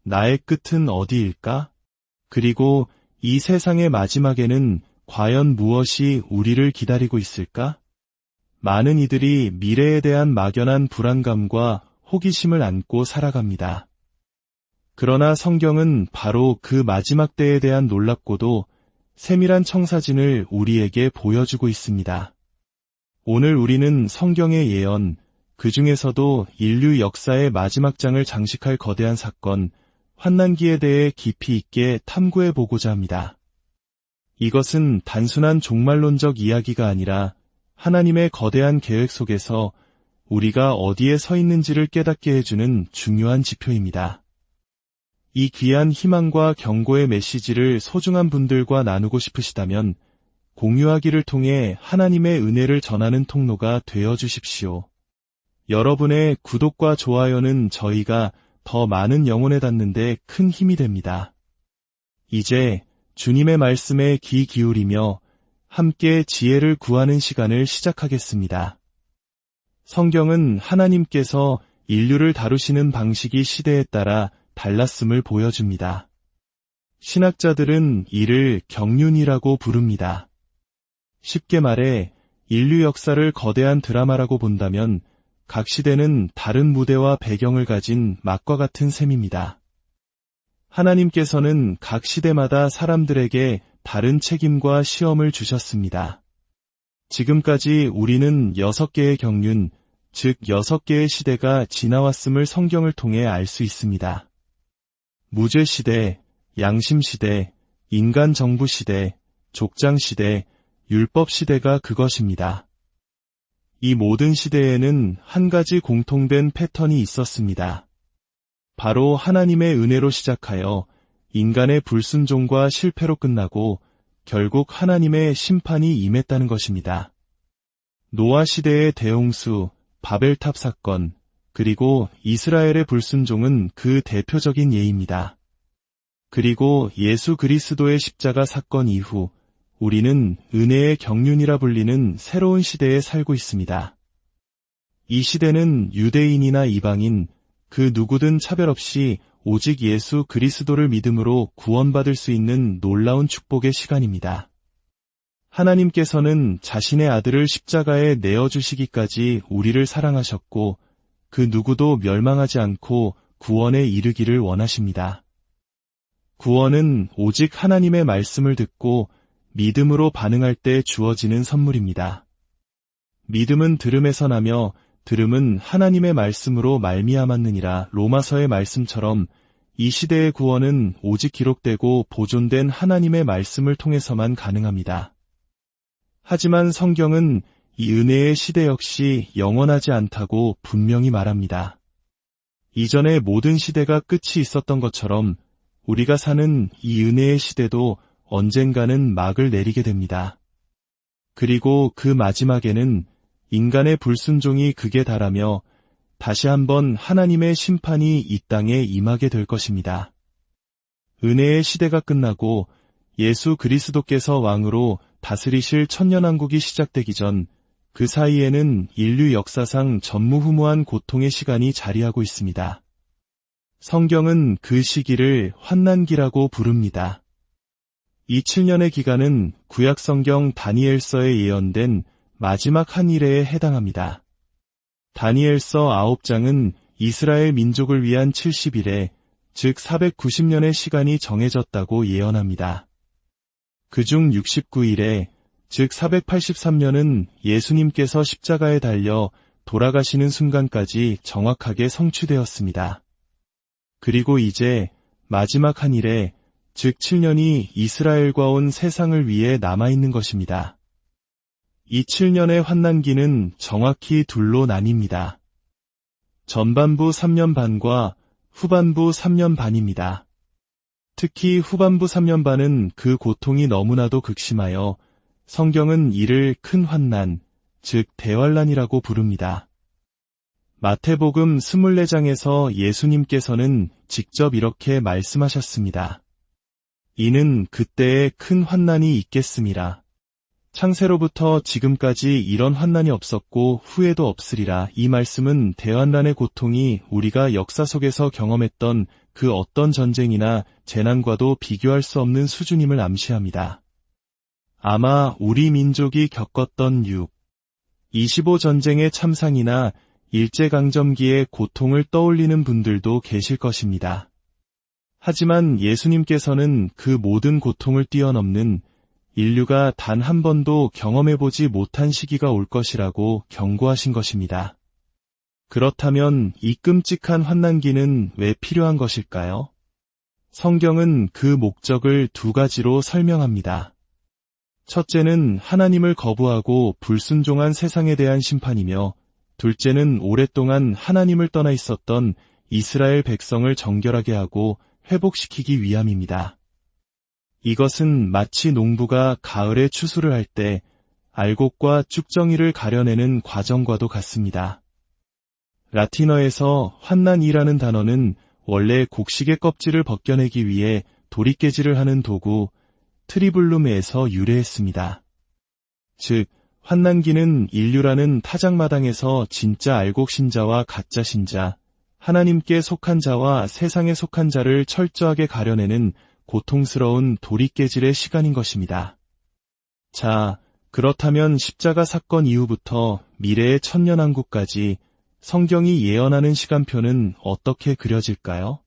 나의 끝은 어디일까? 그리고 이 세상의 마지막에는 과연 무엇이 우리를 기다리고 있을까? 많은 이들이 미래에 대한 막연한 불안감과 호기심을 안고 살아갑니다. 그러나 성경은 바로 그 마지막 때에 대한 놀랍고도 세밀한 청사진을 우리에게 보여주고 있습니다. 오늘 우리는 성경의 예언, 그 중에서도 인류 역사의 마지막 장을 장식할 거대한 사건, 환난기에 대해 깊이 있게 탐구해 보고자 합니다. 이것은 단순한 종말론적 이야기가 아니라 하나님의 거대한 계획 속에서 우리가 어디에 서 있는지를 깨닫게 해주는 중요한 지표입니다. 이 귀한 희망과 경고의 메시지를 소중한 분들과 나누고 싶으시다면 공유하기를 통해 하나님의 은혜를 전하는 통로가 되어 주십시오. 여러분의 구독과 좋아요는 저희가 더 많은 영혼에 닿는 데 큰 힘이 됩니다. 이제 주님의 말씀에 귀 기울이며 함께 지혜를 구하는 시간을 시작하겠습니다. 성경은 하나님께서 인류를 다루시는 방식이 시대에 따라 달랐음을 보여줍니다. 신학자들은 이를 경륜이라고 부릅니다. 쉽게 말해 인류 역사를 거대한 드라마라고 본다면 각 시대는 다른 무대와 배경을 가진 막과 같은 셈입니다. 하나님께서는 각 시대마다 사람들에게 다른 책임과 시험을 주셨습니다. 지금까지 우리는 6개의 경륜, 즉 6개의 시대가 지나왔음을 성경을 통해 알 수 있습니다. 무죄시대, 양심시대, 인간정부시대, 족장시대, 율법시대가 그것입니다. 이 모든 시대에는 한 가지 공통된 패턴이 있었습니다. 바로 하나님의 은혜로 시작하여 인간의 불순종과 실패로 끝나고 결국 하나님의 심판이 임했다는 것입니다. 노아 시대의 대홍수, 바벨탑 사건, 그리고 이스라엘의 불순종은 그 대표적인 예입니다. 그리고 예수 그리스도의 십자가 사건 이후 우리는 은혜의 경륜이라 불리는 새로운 시대에 살고 있습니다. 이 시대는 유대인이나 이방인, 그 누구든 차별 없이 오직 예수 그리스도를 믿음으로 구원받을 수 있는 놀라운 축복의 시간입니다. 하나님께서는 자신의 아들을 십자가에 내어주시기까지 우리를 사랑하셨고 그 누구도 멸망하지 않고 구원에 이르기를 원하십니다. 구원은 오직 하나님의 말씀을 듣고 믿음으로 반응할 때 주어지는 선물입니다. 믿음은 들음에서 나며 들음은 하나님의 말씀으로 말미암았느니라. 로마서의 말씀처럼 이 시대의 구원은 오직 기록되고 보존된 하나님의 말씀을 통해서만 가능합니다. 하지만 성경은 이 은혜의 시대 역시 영원하지 않다고 분명히 말합니다. 이전의 모든 시대가 끝이 있었던 것처럼 우리가 사는 이 은혜의 시대도 언젠가는 막을 내리게 됩니다. 그리고 그 마지막에는 인간의 불순종이 극에 달하며 다시 한번 하나님의 심판이 이 땅에 임하게 될 것입니다. 은혜의 시대가 끝나고 예수 그리스도께서 왕으로 다스리실 천년왕국이 시작되기 전 그 사이에는 인류 역사상 전무후무한 고통의 시간이 자리하고 있습니다. 성경은 그 시기를 환난기라고 부릅니다. 이 7년의 기간은 구약성경 다니엘서에 예언된 마지막 한 일에 해당합니다. 다니엘서 9장은 이스라엘 민족을 위한 70일에 즉 490년의 시간이 정해졌다고 예언합니다. 그중 69일에 즉 483년은 예수님께서 십자가에 달려 돌아가시는 순간까지 정확하게 성취되었습니다. 그리고 이제 마지막 한 일에 즉 7년이 이스라엘과 온 세상을 위해 남아있는 것입니다. 이 7년의 환난기는 정확히 둘로 나뉩니다. 전반부 3년 반과 후반부 3년 반입니다. 특히 후반부 3년 반은 그 고통이 너무나도 극심하여 성경은 이를 큰 환난, 즉 대환란이라고 부릅니다. 마태복음 24장에서 예수님께서는 직접 이렇게 말씀하셨습니다. 이는 그때에 큰 환난이 있겠음이라. 창세로부터 지금까지 이런 환난이 없었고 후에도 없으리라. 이 말씀은 대환란의 고통이 우리가 역사 속에서 경험했던 그 어떤 전쟁이나 재난과도 비교할 수 없는 수준임을 암시합니다. 아마 우리 민족이 겪었던 6.25 전쟁의 참상이나 일제강점기의 고통을 떠올리는 분들도 계실 것입니다. 하지만 예수님께서는 그 모든 고통을 뛰어넘는 인류가 단 한 번도 경험해보지 못한 시기가 올 것이라고 경고하신 것입니다. 그렇다면 이 끔찍한 환난기는 왜 필요한 것일까요? 성경은 그 목적을 두 가지로 설명합니다. 첫째는 하나님을 거부하고 불순종한 세상에 대한 심판이며 둘째는 오랫동안 하나님을 떠나 있었던 이스라엘 백성을 정결하게 하고 회복시키기 위함입니다. 이것은 마치 농부가 가을에 추수를 할 때 알곡과 쭉정이를 가려내는 과정과도 같습니다. 라틴어에서 환난이라는 단어는 원래 곡식의 껍질을 벗겨내기 위해 도리깨질을 하는 도구 트리블룸에서 유래했습니다. 즉, 환난기는 인류라는 타작마당에서 진짜 알곡 신자와 가짜 신자, 하나님께 속한 자와 세상에 속한 자를 철저하게 가려내는 고통스러운 도리깨질의 시간인 것입니다. 자, 그렇다면 십자가 사건 이후부터 미래의 천년왕국까지 성경이 예언하는 시간표는 어떻게 그려질까요?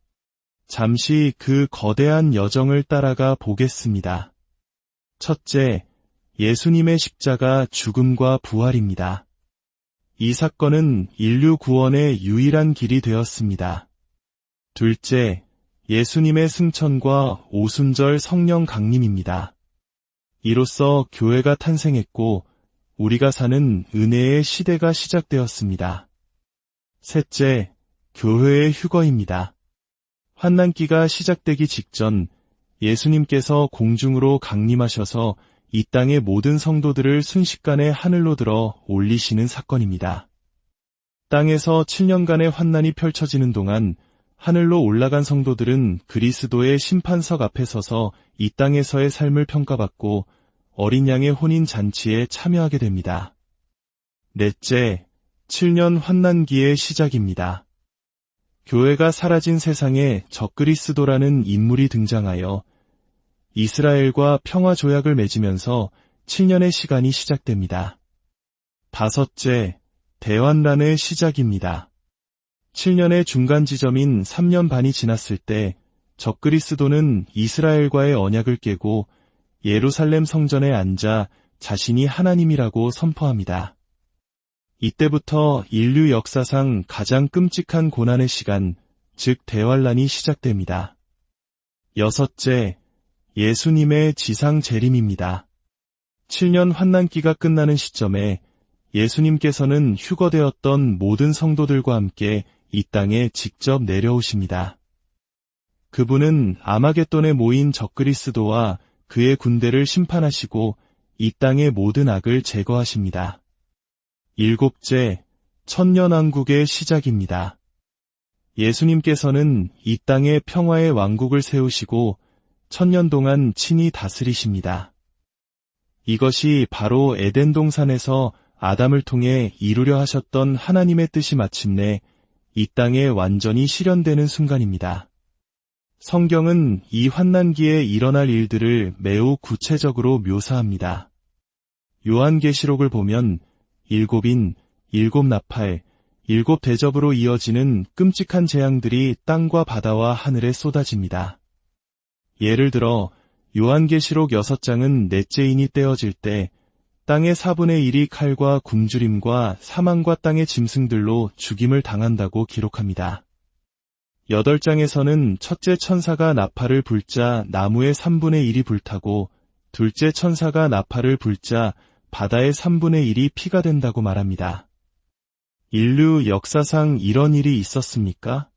잠시 그 거대한 여정을 따라가 보겠습니다. 첫째, 예수님의 십자가 죽음과 부활입니다. 이 사건은 인류 구원의 유일한 길이 되었습니다. 둘째, 예수님의 승천과 오순절 성령 강림입니다. 이로써 교회가 탄생했고 우리가 사는 은혜의 시대가 시작되었습니다. 셋째, 교회의 휴거입니다. 환난기가 시작되기 직전 예수님께서 공중으로 강림하셔서 이 땅의 모든 성도들을 순식간에 하늘로 들어 올리시는 사건입니다. 땅에서 7년간의 환난이 펼쳐지는 동안 하늘로 올라간 성도들은 그리스도의 심판석 앞에 서서 이 땅에서의 삶을 평가받고 어린 양의 혼인 잔치에 참여하게 됩니다. 넷째, 7년 환난기의 시작입니다. 교회가 사라진 세상에 적그리스도라는 인물이 등장하여 이스라엘과 평화조약을 맺으면서 7년의 시간이 시작됩니다. 다섯째, 대환란의 시작입니다. 7년의 중간 지점인 3년 반이 지났을 때 적그리스도는 이스라엘과의 언약을 깨고 예루살렘 성전에 앉아 자신이 하나님이라고 선포합니다. 이때부터 인류 역사상 가장 끔찍한 고난의 시간, 즉 대환란이 시작됩니다. 여섯째, 예수님의 지상 재림입니다. 7년 환난기가 끝나는 시점에 예수님께서는 휴거되었던 모든 성도들과 함께 이 땅에 직접 내려오십니다. 그분은 아마겟돈에 모인 적그리스도와 그의 군대를 심판하시고 이 땅의 모든 악을 제거하십니다. 일곱째, 천년왕국의 시작입니다. 예수님께서는 이 땅에 평화의 왕국을 세우시고 천년 동안 친히 다스리십니다. 이것이 바로 에덴 동산에서 아담을 통해 이루려 하셨던 하나님의 뜻이 마침내 이 땅에 완전히 실현되는 순간입니다. 성경은 이 환난기에 일어날 일들을 매우 구체적으로 묘사합니다. 요한계시록을 보면 일곱인, 일곱 나팔, 일곱 대접으로 이어지는 끔찍한 재앙들이 땅과 바다와 하늘에 쏟아집니다. 예를 들어 요한계시록 6장은 넷째 인이 떼어질 때 땅의 4분의 1이 칼과 굶주림과 사망과 땅의 짐승들로 죽임을 당한다고 기록합니다. 8장에서는 첫째 천사가 나팔을 불자 나무의 3분의 1이 불타고 둘째 천사가 나팔을 불자 바다의 3분의 1이 피가 된다고 말합니다. 인류 역사상 이런 일이 있었습니까?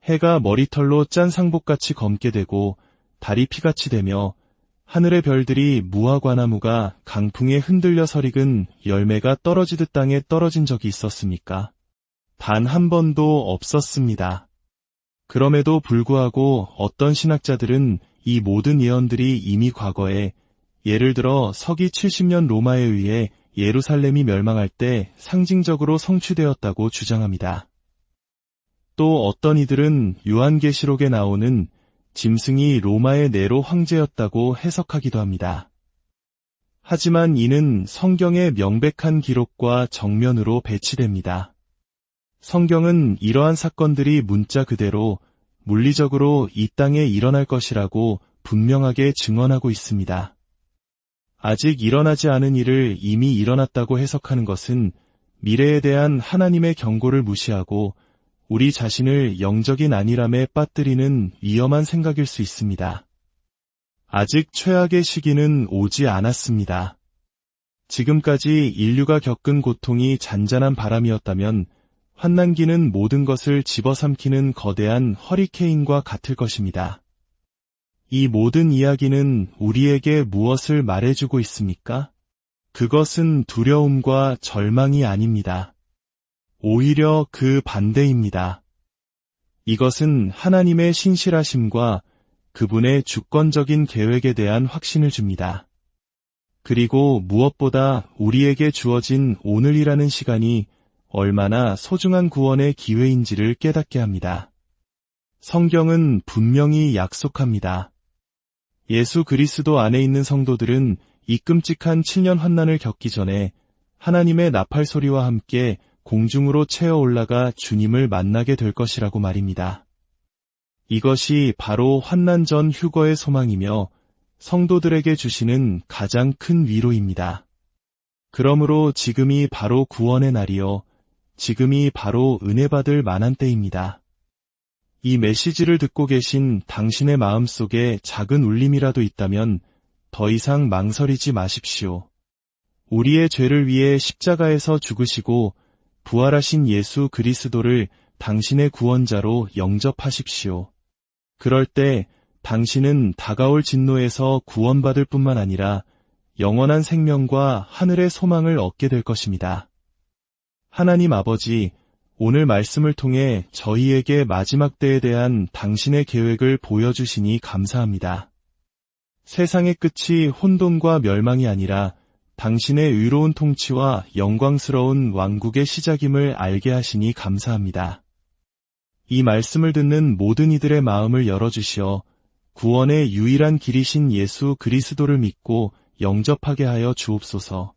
해가 머리털로 짠 상복같이 검게 되고 달이 피같이 되며 하늘의 별들이 무화과나무가 강풍에 흔들려 설익은 열매가 떨어지듯 땅에 떨어진 적이 있었습니까? 단 한 번도 없었습니다. 그럼에도 불구하고 어떤 신학자들은 이 모든 예언들이 이미 과거에, 예를 들어 서기 70년 로마에 의해 예루살렘이 멸망할 때 상징적으로 성취되었다고 주장합니다. 또 어떤 이들은 요한계시록에 나오는 짐승이 로마의 네로 황제였다고 해석하기도 합니다. 하지만 이는 성경의 명백한 기록과 정면으로 배치됩니다. 성경은 이러한 사건들이 문자 그대로 물리적으로 이 땅에 일어날 것이라고 분명하게 증언하고 있습니다. 아직 일어나지 않은 일을 이미 일어났다고 해석하는 것은 미래에 대한 하나님의 경고를 무시하고 우리 자신을 영적인 안일함에 빠뜨리는 위험한 생각일 수 있습니다. 아직 최악의 시기는 오지 않았습니다. 지금까지 인류가 겪은 고통이 잔잔한 바람이었다면 환난기는 모든 것을 집어삼키는 거대한 허리케인과 같을 것입니다. 이 모든 이야기는 우리에게 무엇을 말해주고 있습니까? 그것은 두려움과 절망이 아닙니다. 오히려 그 반대입니다. 이것은 하나님의 신실하심과 그분의 주권적인 계획에 대한 확신을 줍니다. 그리고 무엇보다 우리에게 주어진 오늘이라는 시간이 얼마나 소중한 구원의 기회인지를 깨닫게 합니다. 성경은 분명히 약속합니다. 예수 그리스도 안에 있는 성도들은 이 끔찍한 7년 환난을 겪기 전에 하나님의 나팔 소리와 함께 공중으로 채어 올라가 주님을 만나게 될 것이라고 말입니다. 이것이 바로 환난 전 휴거의 소망이며 성도들에게 주시는 가장 큰 위로입니다. 그러므로 지금이 바로 구원의 날이요, 지금이 바로 은혜 받을 만한 때입니다. 이 메시지를 듣고 계신 당신의 마음속에 작은 울림이라도 있다면 더 이상 망설이지 마십시오. 우리의 죄를 위해 십자가에서 죽으시고 부활하신 예수 그리스도를 당신의 구원자로 영접하십시오. 그럴 때 당신은 다가올 진노에서 구원받을 뿐만 아니라 영원한 생명과 하늘의 소망을 얻게 될 것입니다. 하나님 아버지, 오늘 말씀을 통해 저희에게 마지막 때에 대한 당신의 계획을 보여주시니 감사합니다. 세상의 끝이 혼돈과 멸망이 아니라 당신의 의로운 통치와 영광스러운 왕국의 시작임을 알게 하시니 감사합니다. 이 말씀을 듣는 모든 이들의 마음을 열어주시어 구원의 유일한 길이신 예수 그리스도를 믿고 영접하게 하여 주옵소서.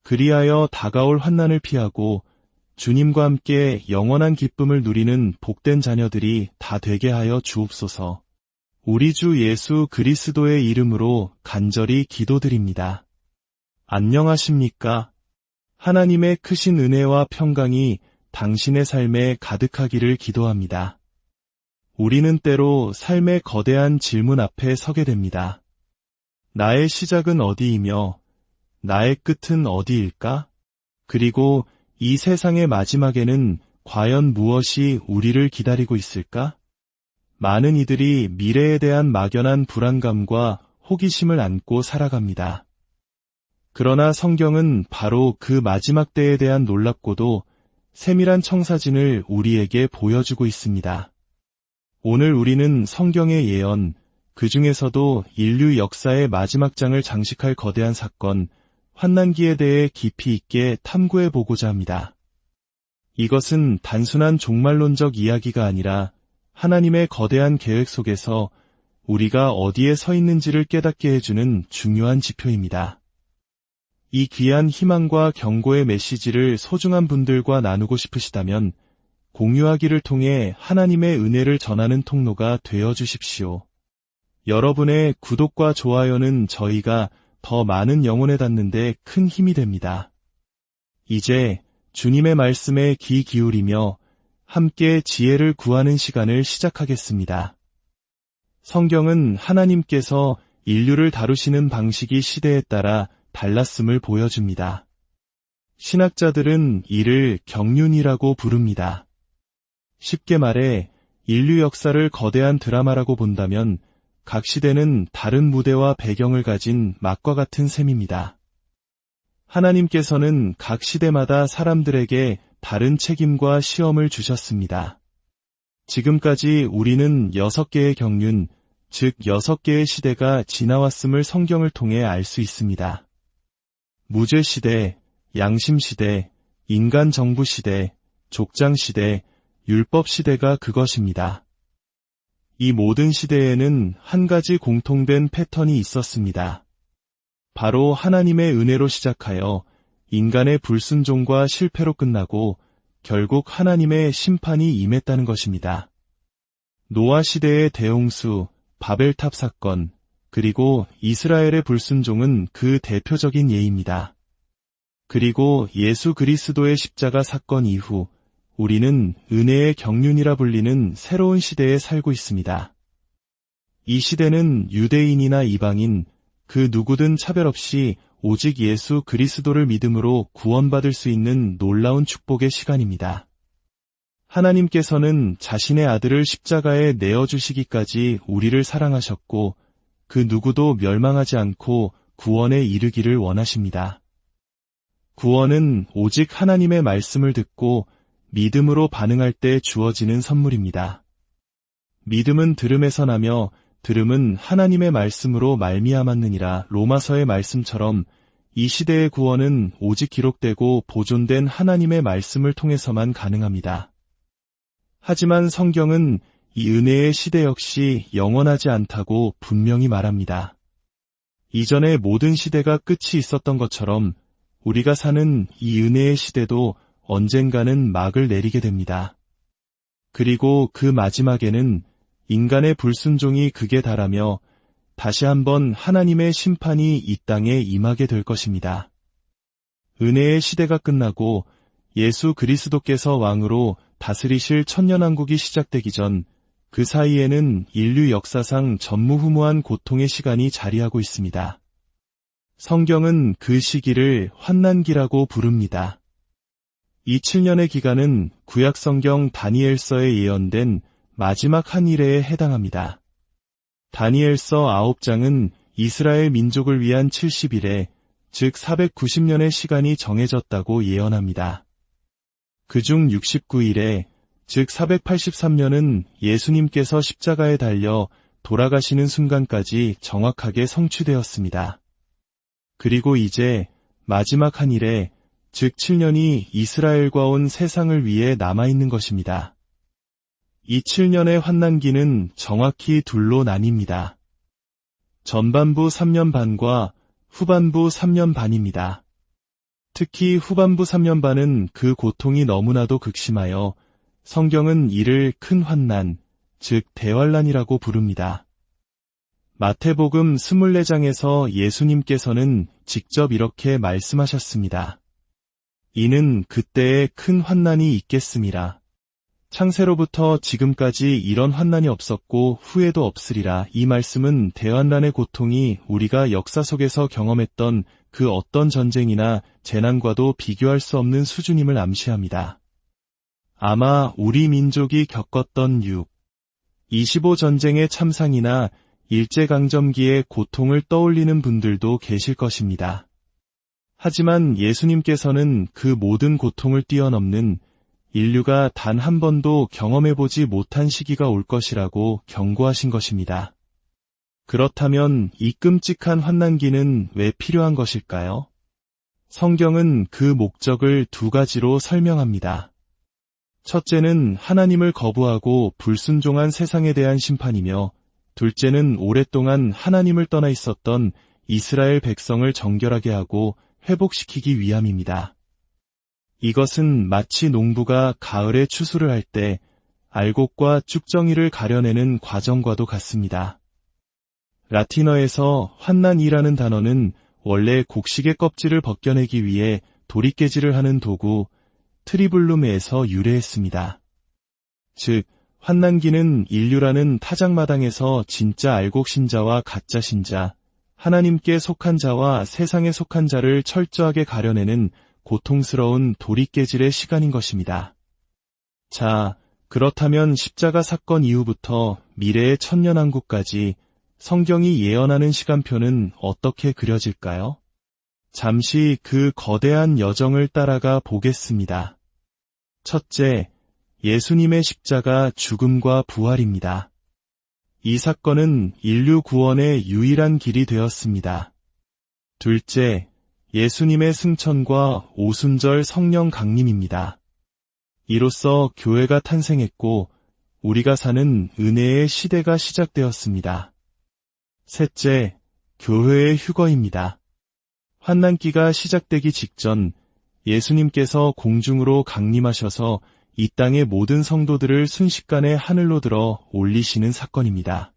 그리하여 다가올 환난을 피하고 주님과 함께 영원한 기쁨을 누리는 복된 자녀들이 다 되게 하여 주옵소서. 우리 주 예수 그리스도의 이름으로 간절히 기도드립니다. 안녕하십니까? 하나님의 크신 은혜와 평강이 당신의 삶에 가득하기를 기도합니다. 우리는 때로 삶의 거대한 질문 앞에 서게 됩니다. 나의 시작은 어디이며 나의 끝은 어디일까? 그리고 이 세상의 마지막에는 과연 무엇이 우리를 기다리고 있을까? 많은 이들이 미래에 대한 막연한 불안감과 호기심을 안고 살아갑니다. 그러나 성경은 바로 그 마지막 때에 대한 놀랍고도 세밀한 청사진을 우리에게 보여주고 있습니다. 오늘 우리는 성경의 예언, 그 중에서도 인류 역사의 마지막 장을 장식할 거대한 사건, 환난기에 대해 깊이 있게 탐구해 보고자 합니다. 이것은 단순한 종말론적 이야기가 아니라 하나님의 거대한 계획 속에서 우리가 어디에 서 있는지를 깨닫게 해주는 중요한 지표입니다. 이 귀한 희망과 경고의 메시지를 소중한 분들과 나누고 싶으시다면 공유하기를 통해 하나님의 은혜를 전하는 통로가 되어 주십시오. 여러분의 구독과 좋아요는 저희가 더 많은 영혼에 닿는데 큰 힘이 됩니다. 이제 주님의 말씀에 귀 기울이며 함께 지혜를 구하는 시간을 시작하겠습니다. 성경은 하나님께서 인류를 다루시는 방식이 시대에 따라 달랐음을 보여줍니다. 신학자들은 이를 경륜이라고 부릅니다. 쉽게 말해 인류 역사를 거대한 드라마라고 본다면 각 시대는 다른 무대와 배경을 가진 막과 같은 셈입니다. 하나님께서는 각 시대마다 사람들에게 다른 책임과 시험을 주셨습니다. 지금까지 우리는 6개의 경륜, 즉 6개의 시대가 지나왔음을 성경을 통해 알 수 있습니다. 무죄시대, 양심시대, 인간정부시대, 족장시대, 율법시대가 그것입니다. 이 모든 시대에는 한 가지 공통된 패턴이 있었습니다. 바로 하나님의 은혜로 시작하여 인간의 불순종과 실패로 끝나고 결국 하나님의 심판이 임했다는 것입니다. 노아 시대의 대홍수, 바벨탑 사건, 그리고 이스라엘의 불순종은 그 대표적인 예입니다. 그리고 예수 그리스도의 십자가 사건 이후 우리는 은혜의 경륜이라 불리는 새로운 시대에 살고 있습니다. 이 시대는 유대인이나 이방인, 그 누구든 차별 없이 오직 예수 그리스도를 믿음으로 구원받을 수 있는 놀라운 축복의 시간입니다. 하나님께서는 자신의 아들을 십자가에 내어주시기까지 우리를 사랑하셨고 그 누구도 멸망하지 않고 구원에 이르기를 원하십니다. 구원은 오직 하나님의 말씀을 듣고 믿음으로 반응할 때 주어지는 선물입니다. 믿음은 들음에서 나며 들음은 하나님의 말씀으로 말미암았느니라 로마서의 말씀처럼 이 시대의 구원은 오직 기록되고 보존된 하나님의 말씀을 통해서만 가능합니다. 하지만 성경은 이 은혜의 시대 역시 영원하지 않다고 분명히 말합니다. 이전의 모든 시대가 끝이 있었던 것처럼 우리가 사는 이 은혜의 시대도 언젠가는 막을 내리게 됩니다. 그리고 그 마지막에는 인간의 불순종이 극에 달하며 다시 한번 하나님의 심판이 이 땅에 임하게 될 것입니다. 은혜의 시대가 끝나고 예수 그리스도께서 왕으로 다스리실 천년왕국이 시작되기 전 그 사이에는 인류 역사상 전무후무한 고통의 시간이 자리하고 있습니다. 성경은 그 시기를 환난기라고 부릅니다. 이 7년의 기간은 구약성경 다니엘서에 예언된 마지막 한 일에 해당합니다. 다니엘서 9장은 이스라엘 민족을 위한 70일에 즉 490년의 시간이 정해졌다고 예언합니다. 그중 69일에 즉 483년은 예수님께서 십자가에 달려 돌아가시는 순간까지 정확하게 성취되었습니다. 그리고 이제 마지막 한 일에 즉 7년이 이스라엘과 온 세상을 위해 남아있는 것입니다. 이 7년의 환난기는 정확히 둘로 나뉩니다. 전반부 3년 반과 후반부 3년 반입니다. 특히 후반부 3년 반은 그 고통이 너무나도 극심하여 성경은 이를 큰 환난, 즉 대환란이라고 부릅니다. 마태복음 24장에서 예수님께서는 직접 이렇게 말씀하셨습니다. 이는 그때에 큰 환난이 있겠음이라. 창세로부터 지금까지 이런 환난이 없었고 후에도 없으리라. 이 말씀은 대환란의 고통이 우리가 역사 속에서 경험했던 그 어떤 전쟁이나 재난과도 비교할 수 없는 수준임을 암시합니다. 아마 우리 민족이 겪었던 6.25 전쟁의 참상이나 일제강점기의 고통을 떠올리는 분들도 계실 것입니다. 하지만 예수님께서는 그 모든 고통을 뛰어넘는 인류가 단 한 번도 경험해보지 못한 시기가 올 것이라고 경고하신 것입니다. 그렇다면 이 끔찍한 환난기는 왜 필요한 것일까요? 성경은 그 목적을 두 가지로 설명합니다. 첫째는 하나님을 거부하고 불순종한 세상에 대한 심판이며, 둘째는 오랫동안 하나님을 떠나 있었던 이스라엘 백성을 정결하게 하고 회복시키기 위함입니다. 이것은 마치 농부가 가을에 추수를 할 때 알곡과 쭉정이를 가려내는 과정과도 같습니다. 라틴어에서 환난이라는 단어는 원래 곡식의 껍질을 벗겨내기 위해 도리깨질을 하는 도구 트리블룸에서 유래했습니다. 즉, 환난기는 인류라는 타작마당에서 진짜 알곡 신자와 가짜 신자, 하나님께 속한 자와 세상에 속한 자를 철저하게 가려내는 고통스러운 도리깨질의 시간인 것입니다. 자, 그렇다면 십자가 사건 이후부터 미래의 천년왕국까지 성경이 예언하는 시간표는 어떻게 그려질까요? 잠시 그 거대한 여정을 따라가 보겠습니다. 첫째, 예수님의 십자가 죽음과 부활입니다. 이 사건은 인류 구원의 유일한 길이 되었습니다. 둘째, 예수님의 승천과 오순절 성령 강림입니다. 이로써 교회가 탄생했고 우리가 사는 은혜의 시대가 시작되었습니다. 셋째, 교회의 휴거입니다. 환난기가 시작되기 직전 예수님께서 공중으로 강림하셔서 이 땅의 모든 성도들을 순식간에 하늘로 들어 올리시는 사건입니다.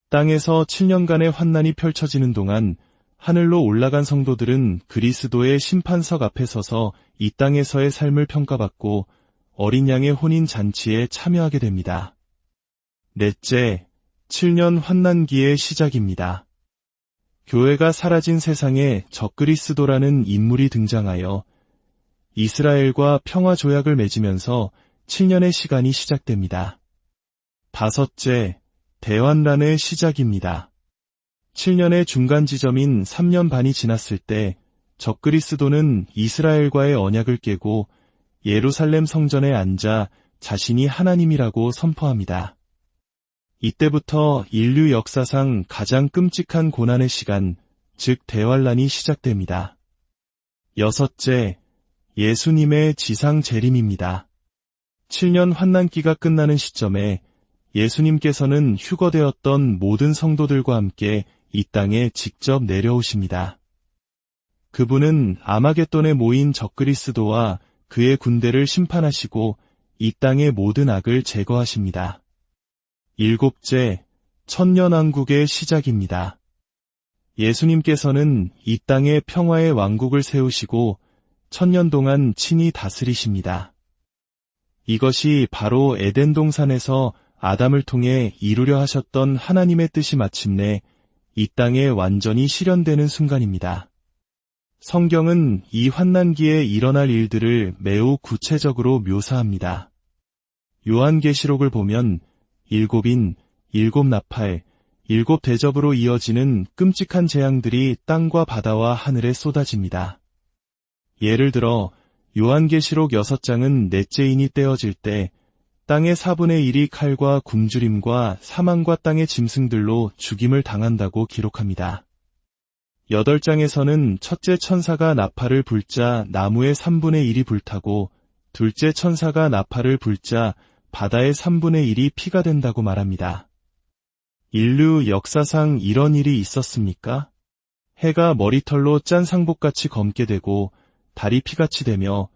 땅에서 7년간의 환난이 펼쳐지는 동안 하늘로 올라간 성도들은 그리스도의 심판석 앞에 서서 이 땅에서의 삶을 평가받고 어린 양의 혼인 잔치에 참여하게 됩니다. 넷째, 7년 환난기의 시작입니다. 교회가 사라진 세상에 적그리스도라는 인물이 등장하여 이스라엘과 평화조약을 맺으면서 7년의 시간이 시작됩니다. 다섯째, 대환란의 시작입니다. 7년의 중간 지점인 3년 반이 지났을 때 적그리스도는 이스라엘과의 언약을 깨고 예루살렘 성전에 앉아 자신이 하나님이라고 선포합니다. 이때부터 인류 역사상 가장 끔찍한 고난의 시간, 즉 대환란이 시작됩니다. 여섯째, 예수님의 지상 재림입니다. 7년 환난기가 끝나는 시점에 예수님께서는 휴거되었던 모든 성도들과 함께 이 땅에 직접 내려오십니다. 그분은 아마겟돈에 모인 적그리스도와 그의 군대를 심판하시고 이 땅의 모든 악을 제거하십니다. 일곱째, 천년왕국의 시작입니다. 예수님께서는 이 땅에 평화의 왕국을 세우시고 1000년 동안 친히 다스리십니다. 이것이 바로 에덴 동산에서 아담을 통해 이루려 하셨던 하나님의 뜻이 마침내 이 땅에 완전히 실현되는 순간입니다. 성경은 이 환난기에 일어날 일들을 매우 구체적으로 묘사합니다. 요한계시록을 보면 일곱인, 일곱 나팔, 일곱 대접으로 이어지는 끔찍한 재앙들이 땅과 바다와 하늘에 쏟아집니다. 예를 들어 요한계시록 6장은 넷째 인이 떼어질 때 땅의 4분의 1이 칼과 굶주림과 사망과 땅의 짐승들로 죽임을 당한다고 기록합니다. 8장에서는 첫째 천사가 나팔을 불자 나무의 3분의 1이 불타고 둘째 천사가 나팔을 불자 바다의 3분의 1이 피가 된다고 말합니다. 인류 역사상 이런 일이 있었습니까? 해가 머리털로 짠 상복같이 검게 되고 달이 피같이 되며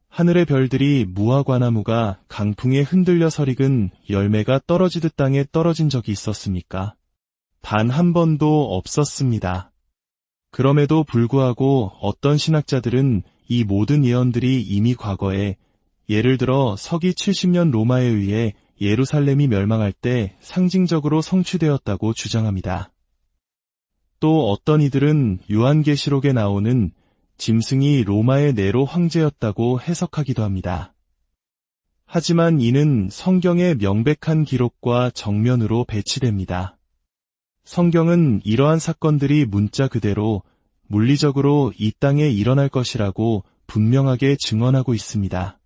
하늘의 별들이 무화과나무가 강풍에 흔들려 설익은 열매가 떨어지듯 땅에 떨어진 적이 있었습니까? 단 한 번도 없었습니다. 그럼에도 불구하고 어떤 신학자들은 이 모든 예언들이 이미 과거에, 예를 들어 서기 70년 로마에 의해 예루살렘이 멸망할 때 상징적으로 성취되었다고 주장합니다. 또 어떤 이들은 요한계시록에 나오는 짐승이 로마의 네로 황제였다고 해석하기도 합니다. 하지만 이는 성경의 명백한 기록과 정면으로 배치됩니다. 성경은 이러한 사건들이 문자 그대로 물리적으로 이 땅에 일어날 것이라고 분명하게 증언하고 있습니다.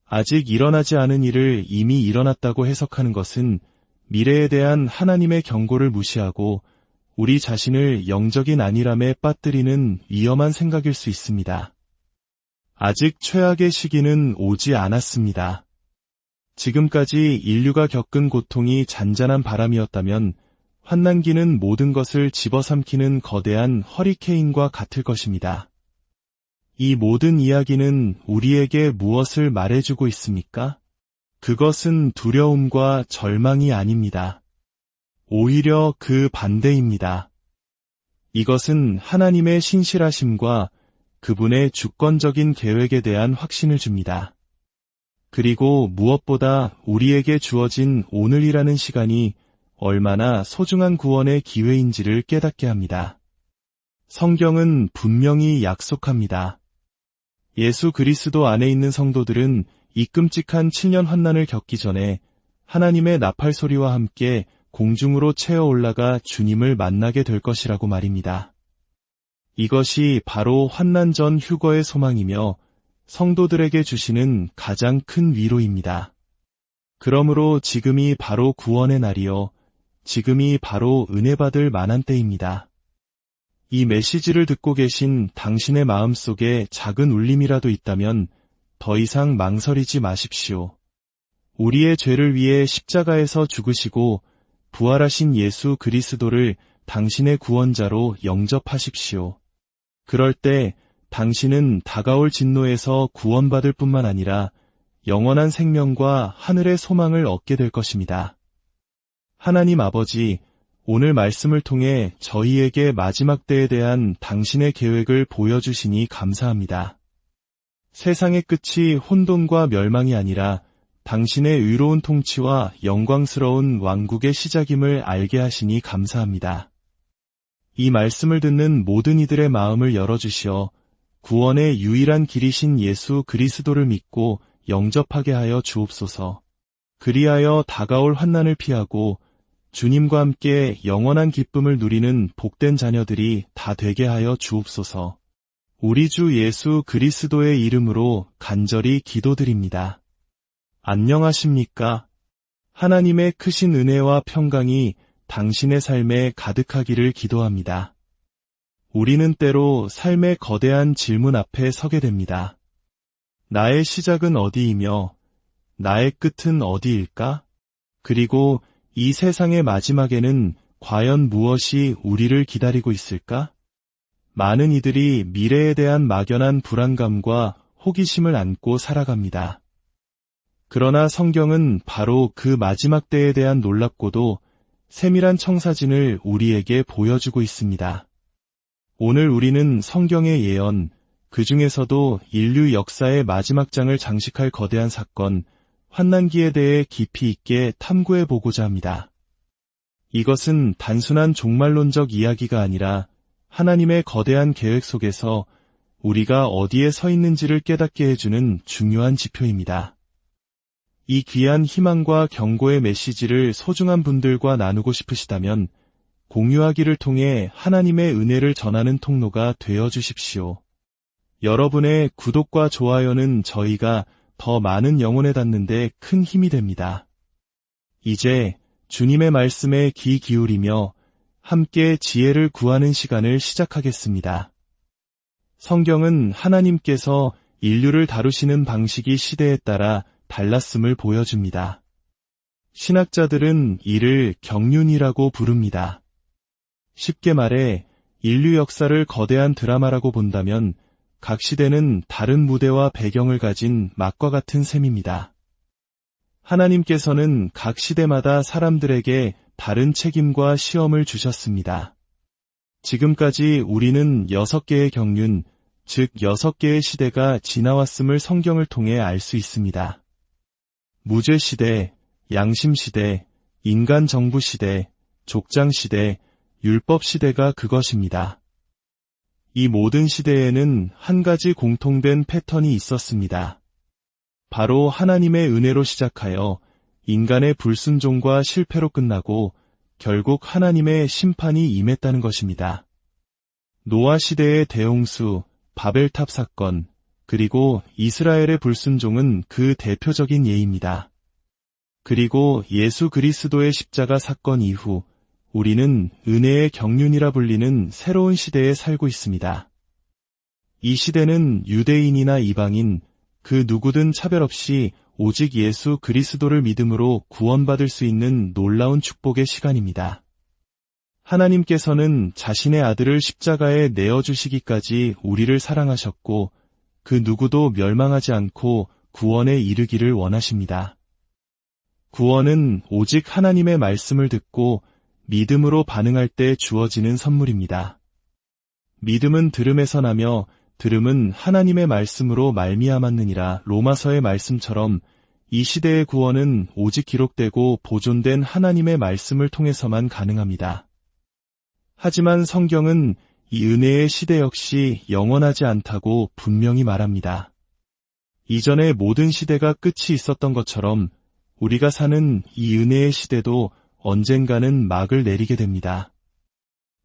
아직 일어나지 않은 일을 이미 일어났다고 해석하는 것은 미래에 대한 하나님의 경고를 무시하고 우리 자신을 영적인 안일함에 빠뜨리는 위험한 생각일 수 있습니다. 아직 최악의 시기는 오지 않았습니다. 지금까지 인류가 겪은 고통이 잔잔한 바람이었다면 환난기는 모든 것을 집어삼키는 거대한 허리케인과 같을 것입니다. 이 모든 이야기는 우리에게 무엇을 말해주고 있습니까? 그것은 두려움과 절망이 아닙니다. 오히려 그 반대입니다. 이것은 하나님의 신실하심과 그분의 주권적인 계획에 대한 확신을 줍니다. 그리고 무엇보다 우리에게 주어진 오늘이라는 시간이 얼마나 소중한 구원의 기회인지를 깨닫게 합니다. 성경은 분명히 약속합니다. 예수 그리스도 안에 있는 성도들은 이 끔찍한 7년 환난을 겪기 전에 하나님의 나팔 소리와 함께 공중으로 채어 올라가 주님을 만나게 될 것이라고 말입니다. 이것이 바로 환난 전 휴거의 소망이며 성도들에게 주시는 가장 큰 위로입니다. 그러므로 지금이 바로 구원의 날이요, 지금이 바로 은혜 받을 만한 때입니다. 이 메시지를 듣고 계신 당신의 마음속에 작은 울림이라도 있다면 더 이상 망설이지 마십시오. 우리의 죄를 위해 십자가에서 죽으시고 부활하신 예수 그리스도를 당신의 구원자로 영접하십시오. 그럴 때 당신은 다가올 진노에서 구원받을 뿐만 아니라 영원한 생명과 하늘의 소망을 얻게 될 것입니다. 하나님 아버지, 오늘 말씀을 통해 저희에게 마지막 때에 대한 당신의 계획을 보여주시니 감사합니다. 세상의 끝이 혼돈과 멸망이 아니라 당신의 의로운 통치와 영광스러운 왕국의 시작임을 알게 하시니 감사합니다. 이 말씀을 듣는 모든 이들의 마음을 열어주시어 구원의 유일한 길이신 예수 그리스도를 믿고 영접하게 하여 주옵소서. 그리하여 다가올 환난을 피하고 주님과 함께 영원한 기쁨을 누리는 복된 자녀들이 다 되게 하여 주옵소서. 우리 주 예수 그리스도의 이름으로 간절히 기도드립니다. 안녕하십니까? 하나님의 크신 은혜와 평강이 당신의 삶에 가득하기를 기도합니다. 우리는 때로 삶의 거대한 질문 앞에 서게 됩니다. 나의 시작은 어디이며 나의 끝은 어디일까? 그리고 이 세상의 마지막에는 과연 무엇이 우리를 기다리고 있을까? 많은 이들이 미래에 대한 막연한 불안감과 호기심을 안고 살아갑니다. 그러나 성경은 바로 그 마지막 때에 대한 놀랍고도 세밀한 청사진을 우리에게 보여주고 있습니다. 오늘 우리는 성경의 예언, 그 중에서도 인류 역사의 마지막 장을 장식할 거대한 사건, 환난기에 대해 깊이 있게 탐구해보고자 합니다. 이것은 단순한 종말론적 이야기가 아니라 하나님의 거대한 계획 속에서 우리가 어디에 서 있는지를 깨닫게 해주는 중요한 지표입니다. 이 귀한 희망과 경고의 메시지를 소중한 분들과 나누고 싶으시다면 공유하기를 통해 하나님의 은혜를 전하는 통로가 되어 주십시오. 여러분의 구독과 좋아요는 저희가 더 많은 영혼에 닿는데 큰 힘이 됩니다. 이제 주님의 말씀에 귀 기울이며 함께 지혜를 구하는 시간을 시작하겠습니다. 성경은 하나님께서 인류를 다루시는 방식이 시대에 따라 달랐음을 보여줍니다. 신학자들은 이를 경륜이라고 부릅니다. 쉽게 말해 인류 역사를 거대한 드라마라고 본다면 각 시대는 다른 무대와 배경을 가진 막과 같은 셈입니다. 하나님께서는 각 시대마다 사람들에게 다른 책임과 시험을 주셨습니다. 지금까지 우리는 6개의 경륜, 즉 6개의 시대가 지나왔음을 성경을 통해 알 수 있습니다. 무죄시대, 양심시대, 인간정부시대, 족장시대, 율법시대가 그것입니다. 이 모든 시대에는 한 가지 공통된 패턴이 있었습니다. 바로 하나님의 은혜로 시작하여 인간의 불순종과 실패로 끝나고 결국 하나님의 심판이 임했다는 것입니다. 노아 시대의 대홍수, 바벨탑 사건, 그리고 이스라엘의 불순종은 그 대표적인 예입니다. 그리고 예수 그리스도의 십자가 사건 이후 우리는 은혜의 경륜이라 불리는 새로운 시대에 살고 있습니다. 이 시대는 유대인이나 이방인, 그 누구든 차별 없이 오직 예수 그리스도를 믿음으로 구원받을 수 있는 놀라운 축복의 시간입니다. 하나님께서는 자신의 아들을 십자가에 내어주시기까지 우리를 사랑하셨고 그 누구도 멸망하지 않고 구원에 이르기를 원하십니다. 구원은 오직 하나님의 말씀을 듣고 믿음으로 반응할 때 주어지는 선물입니다. 믿음은 들음에서 나며 들음은 하나님의 말씀으로 말미암았느니라. 로마서의 말씀처럼 이 시대의 구원은 오직 기록되고 보존된 하나님의 말씀을 통해서만 가능합니다. 하지만 성경은 이 은혜의 시대 역시 영원하지 않다고 분명히 말합니다. 이전의 모든 시대가 끝이 있었던 것처럼 우리가 사는 이 은혜의 시대도 언젠가는 막을 내리게 됩니다.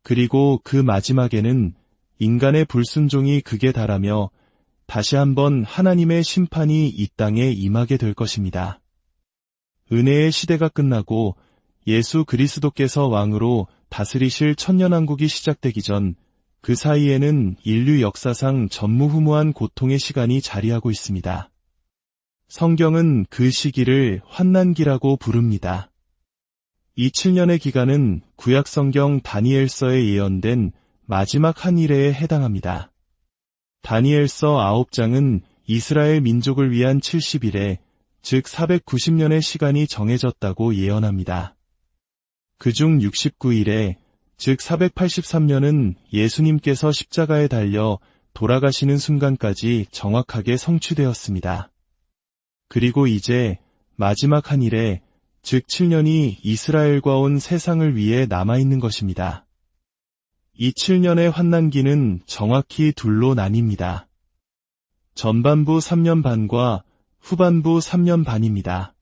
그리고 그 마지막에는 인간의 불순종이 극에 달하며 다시 한번 하나님의 심판이 이 땅에 임하게 될 것입니다. 은혜의 시대가 끝나고 예수 그리스도께서 왕으로 다스리실 천년왕국이 시작되기 전 그 사이에는 인류 역사상 전무후무한 고통의 시간이 자리하고 있습니다. 성경은 그 시기를 환난기라고 부릅니다. 이 7년의 기간은 구약성경 다니엘서에 예언된 마지막 한 일에 해당합니다. 다니엘서 9장은 이스라엘 민족을 위한 70일에, 즉 490년의 시간이 정해졌다고 예언합니다. 그중 69일에, 즉 483년은 예수님께서 십자가에 달려 돌아가시는 순간까지 정확하게 성취되었습니다. 그리고 이제 마지막 한 일에, 즉 7년이 이스라엘과 온 세상을 위해 남아있는 것입니다. 이 7년의 환난기는 정확히 둘로 나뉩니다. 전반부 3년 반과 후반부 3년 반입니다.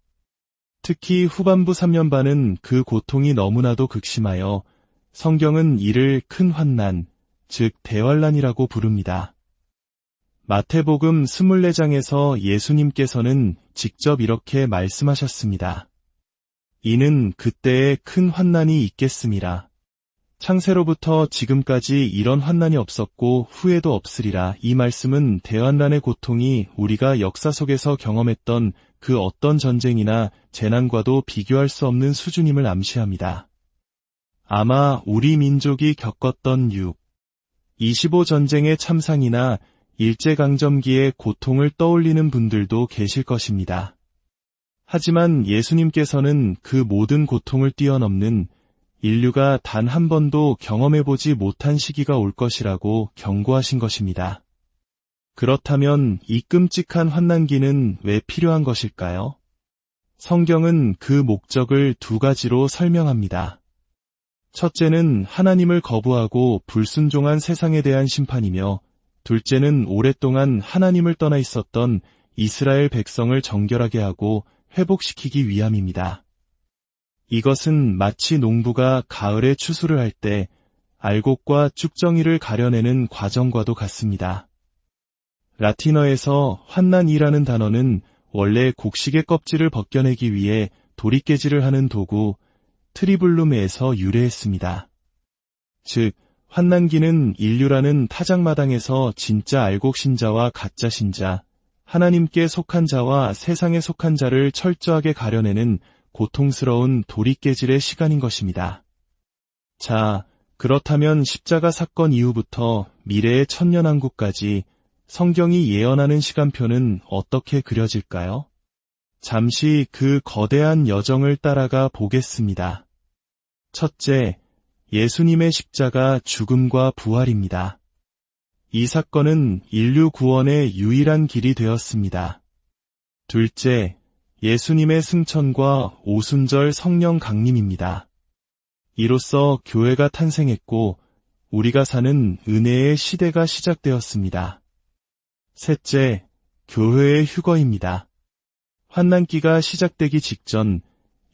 특히 후반부 3년 반은 그 고통이 너무나도 극심하여 성경은 이를 큰 환난, 즉 대환란이라고 부릅니다. 마태복음 24장에서 예수님께서는 직접 이렇게 말씀하셨습니다. 이는 그때에 큰 환난이 있겠음이라. 창세로부터 지금까지 이런 환난이 없었고 후에도 없으리라. 이 말씀은 대환란의 고통이 우리가 역사 속에서 경험했던 그 어떤 전쟁이나 재난과도 비교할 수 없는 수준임을 암시합니다. 아마 우리 민족이 겪었던 6.25 전쟁의 참상이나 일제강점기의 고통을 떠올리는 분들도 계실 것입니다. 하지만 예수님께서는 그 모든 고통을 뛰어넘는 인류가 단 한 번도 경험해보지 못한 시기가 올 것이라고 경고하신 것입니다. 그렇다면 이 끔찍한 환난기는 왜 필요한 것일까요? 성경은 그 목적을 두 가지로 설명합니다. 첫째는 하나님을 거부하고 불순종한 세상에 대한 심판이며, 둘째는 오랫동안 하나님을 떠나 있었던 이스라엘 백성을 정결하게 하고 회복시키기 위함입니다. 이것은 마치 농부가 가을에 추수를 할 때 알곡과 쭉정이를 가려내는 과정과도 같습니다. 라틴어에서 환난이라는 단어는 원래 곡식의 껍질을 벗겨내기 위해 도리깨질을 하는 도구 트리블룸에서 유래했습니다. 즉, 환난기는 인류라는 타작마당에서 진짜 알곡 신자와 가짜 신자, 하나님께 속한 자와 세상에 속한 자를 철저하게 가려내는 고통스러운 도리깨질의 시간인 것입니다. 자, 그렇다면 십자가 사건 이후부터 미래의 천년왕국까지 성경이 예언하는 시간표는 어떻게 그려질까요? 잠시 그 거대한 여정을 따라가 보겠습니다. 첫째, 예수님의 십자가 죽음과 부활입니다. 이 사건은 인류 구원의 유일한 길이 되었습니다. 둘째, 예수님의 승천과 오순절 성령 강림입니다. 이로써 교회가 탄생했고 우리가 사는 은혜의 시대가 시작되었습니다. 셋째, 교회의 휴거입니다. 환난기가 시작되기 직전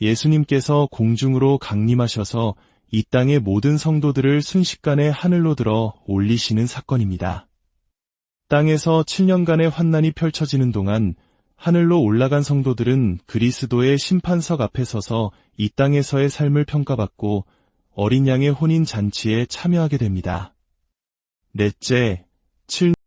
예수님께서 공중으로 강림하셔서 이 땅의 모든 성도들을 순식간에 하늘로 들어 올리시는 사건입니다. 땅에서 7년간의 환난이 펼쳐지는 동안 하늘로 올라간 성도들은 그리스도의 심판석 앞에 서서 이 땅에서의 삶을 평가받고 어린 양의 혼인 잔치에 참여하게 됩니다. 넷째,